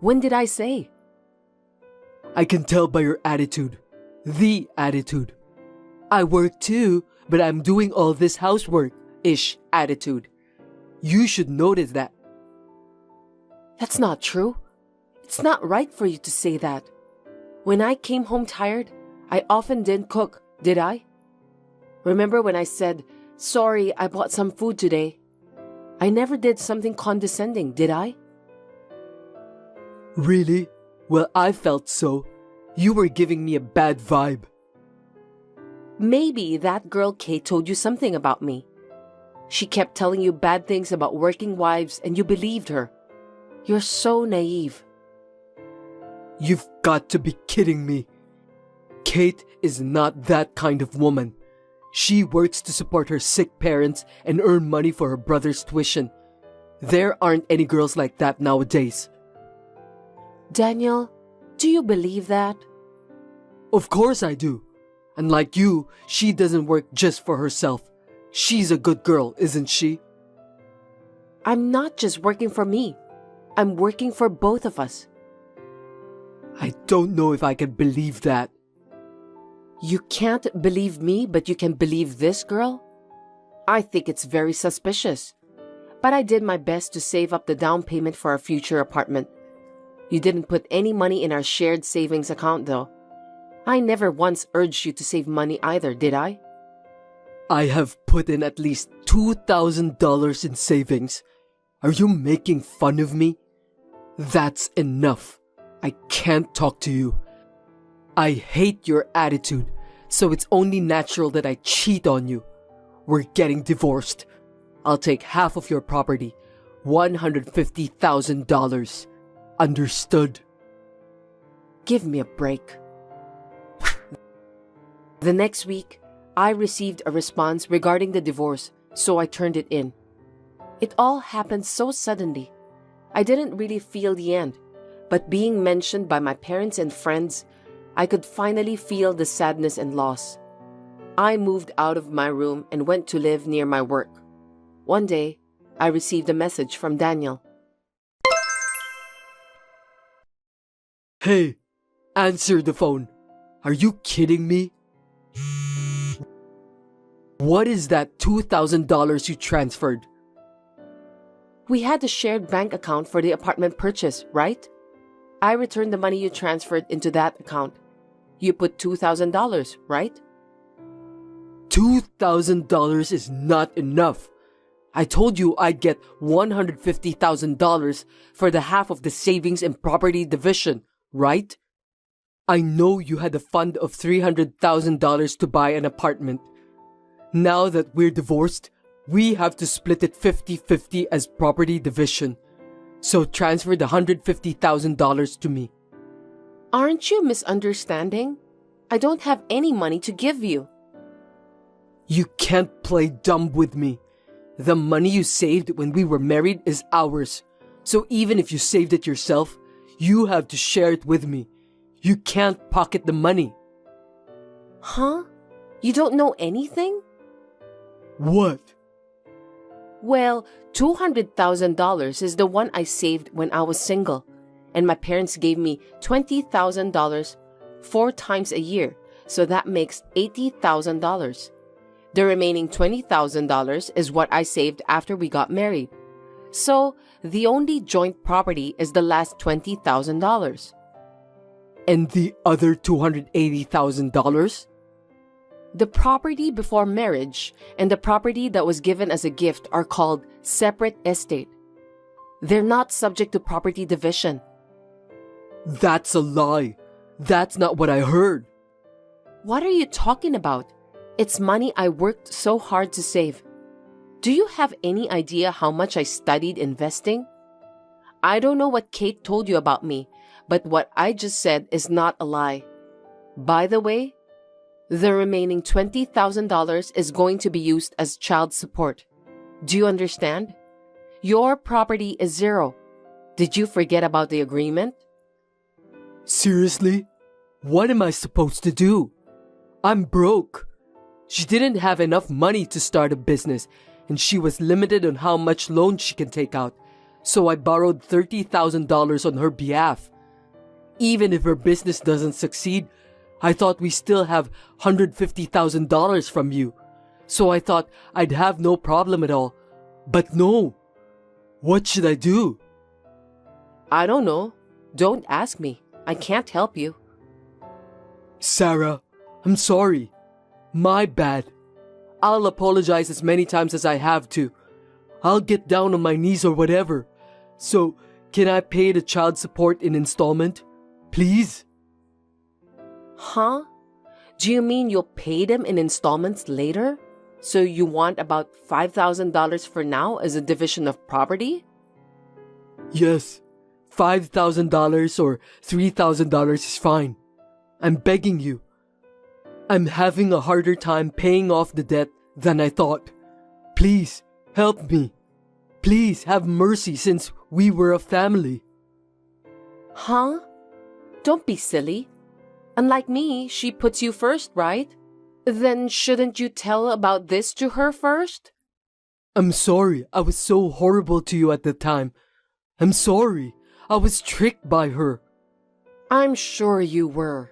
when did I say? I can tell by your attitude. The attitude. I work too, but I'm doing all this housework-ish attitude. You should notice that. That's not true. It's not right for you to say that. When I came home tired, I often didn't cook, did I? Remember when I said, sorry, I bought some food today? I never did something condescending, did I? Really? Well, I felt so. You were giving me a bad vibe. Maybe that girl Kate told you something about me. She kept telling you bad things about working wives and you believed her. You're so naive. You've got to be kidding me. Kate is not that kind of woman. She works to support her sick parents and earn money for her brother's tuition. There aren't any girls like that nowadays. Daniel, do you believe that? Of course I do. And like you, she doesn't work just for herself. She's a good girl, isn't she? I'm not just working for me. I'm working for both of us. I don't know if I can believe that. You can't believe me, but you can believe this girl? I think it's very suspicious. But I did my best to save up the down payment for our future apartment. You didn't put any money in our shared savings account, though. I never once urged you to save money either, did I? I have put in at least $2,000 in savings. Are you making fun of me? That's enough. I can't talk to you. I hate your attitude, so it's only natural that I cheat on you. We're getting divorced. I'll take half of your property, $150,000. Understood? Give me a break. The next week, I received a response regarding the divorce, so I turned it in. It all happened so suddenly. I didn't really feel the end, but being mentioned by my parents and friends, I could finally feel the sadness and loss. I moved out of my room and went to live near my work. One day, I received a message from Daniel. Hey, answer the phone. Are you kidding me? What is that $2,000 you transferred? We had a shared bank account for the apartment purchase, right? I returned the money you transferred into that account. You put $2,000, right? $2,000 is not enough. I told you I'd get $150,000 for the half of the savings and property division, right? I know you had a fund of $300,000 to buy an apartment. Now that we're divorced, we have to split it 50-50 as property division. So transfer the $150,000 to me. Aren't you misunderstanding? I don't have any money to give you. You can't play dumb with me. The money you saved when we were married is ours. So even if you saved it yourself, you have to share it with me. You can't pocket the money. Huh? You don't know anything? What? Well, $200,000 is the one I saved when I was single, and my parents gave me $20,000 4 times a year, so that makes $80,000. The remaining $20,000 is what I saved after we got married. So, the only joint property is the last $20,000. And the other $280,000? The property before marriage and the property that was given as a gift are called separate estate. They're not subject to property division. That's a lie. That's not what I heard. What are you talking about? It's money I worked so hard to save. Do you have any idea how much I studied investing? I don't know what Kate told you about me, but what I just said is not a lie. By the way, the remaining $20,000 is going to be used as child support. Do you understand? Your property is zero. Did you forget about the agreement? Seriously? What am I supposed to do? I'm broke. She didn't have enough money to start a business, and she was limited on how much loan she can take out, so I borrowed $30,000 on her behalf. Even if her business doesn't succeed, I thought we still have $150,000 from you, so I thought I'd have no problem at all. But no. What should I do? I don't know. Don't ask me. I can't help you. Sarah, I'm sorry. My bad. I'll apologize as many times as I have to. I'll get down on my knees or whatever. So, can I pay the child support in installment? Please? Huh? Do you mean you'll pay them in installments later? So you want about $5,000 for now as a division of property? Yes, $5,000 or $3,000 is fine. I'm begging you. I'm having a harder time paying off the debt than I thought. Please, help me. Please have mercy since we were a family. Huh? Don't be silly. Unlike me, she puts you first, right? Then shouldn't you tell about this to her first? I'm sorry I was so horrible to you at the time. I'm sorry. I was tricked by her. I'm sure you were.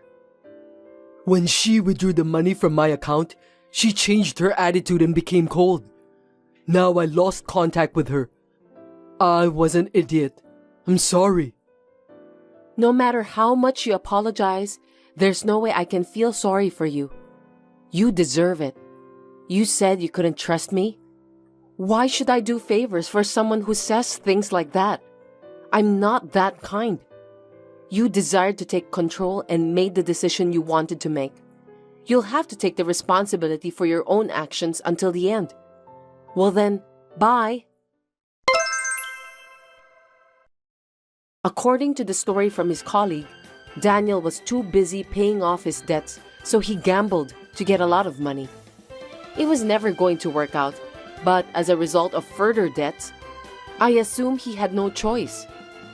When she withdrew the money from my account, she changed her attitude and became cold. Now I lost contact with her. I was an idiot. I'm sorry. No matter how much you apologize, there's no way I can feel sorry for you. You deserve it. You said you couldn't trust me. Why should I do favors for someone who says things like that? I'm not that kind. You desired to take control and made the decision you wanted to make. You'll have to take the responsibility for your own actions until the end. Well then, bye. According to the story from his colleague, Daniel was too busy paying off his debts, so he gambled to get a lot of money. It was never going to work out, but as a result of further debts, I assume he had no choice.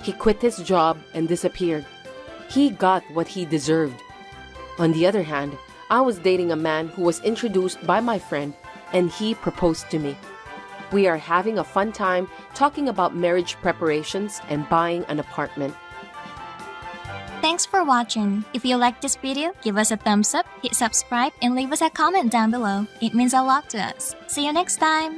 He quit his job and disappeared. He got what he deserved. On the other hand, I was dating a man who was introduced by my friend, and he proposed to me. We are having a fun time talking about marriage preparations and buying an apartment. Thanks for watching. If you liked this video, give us a thumbs up, hit subscribe, and leave us a comment down below. It means a lot to us. See you next time!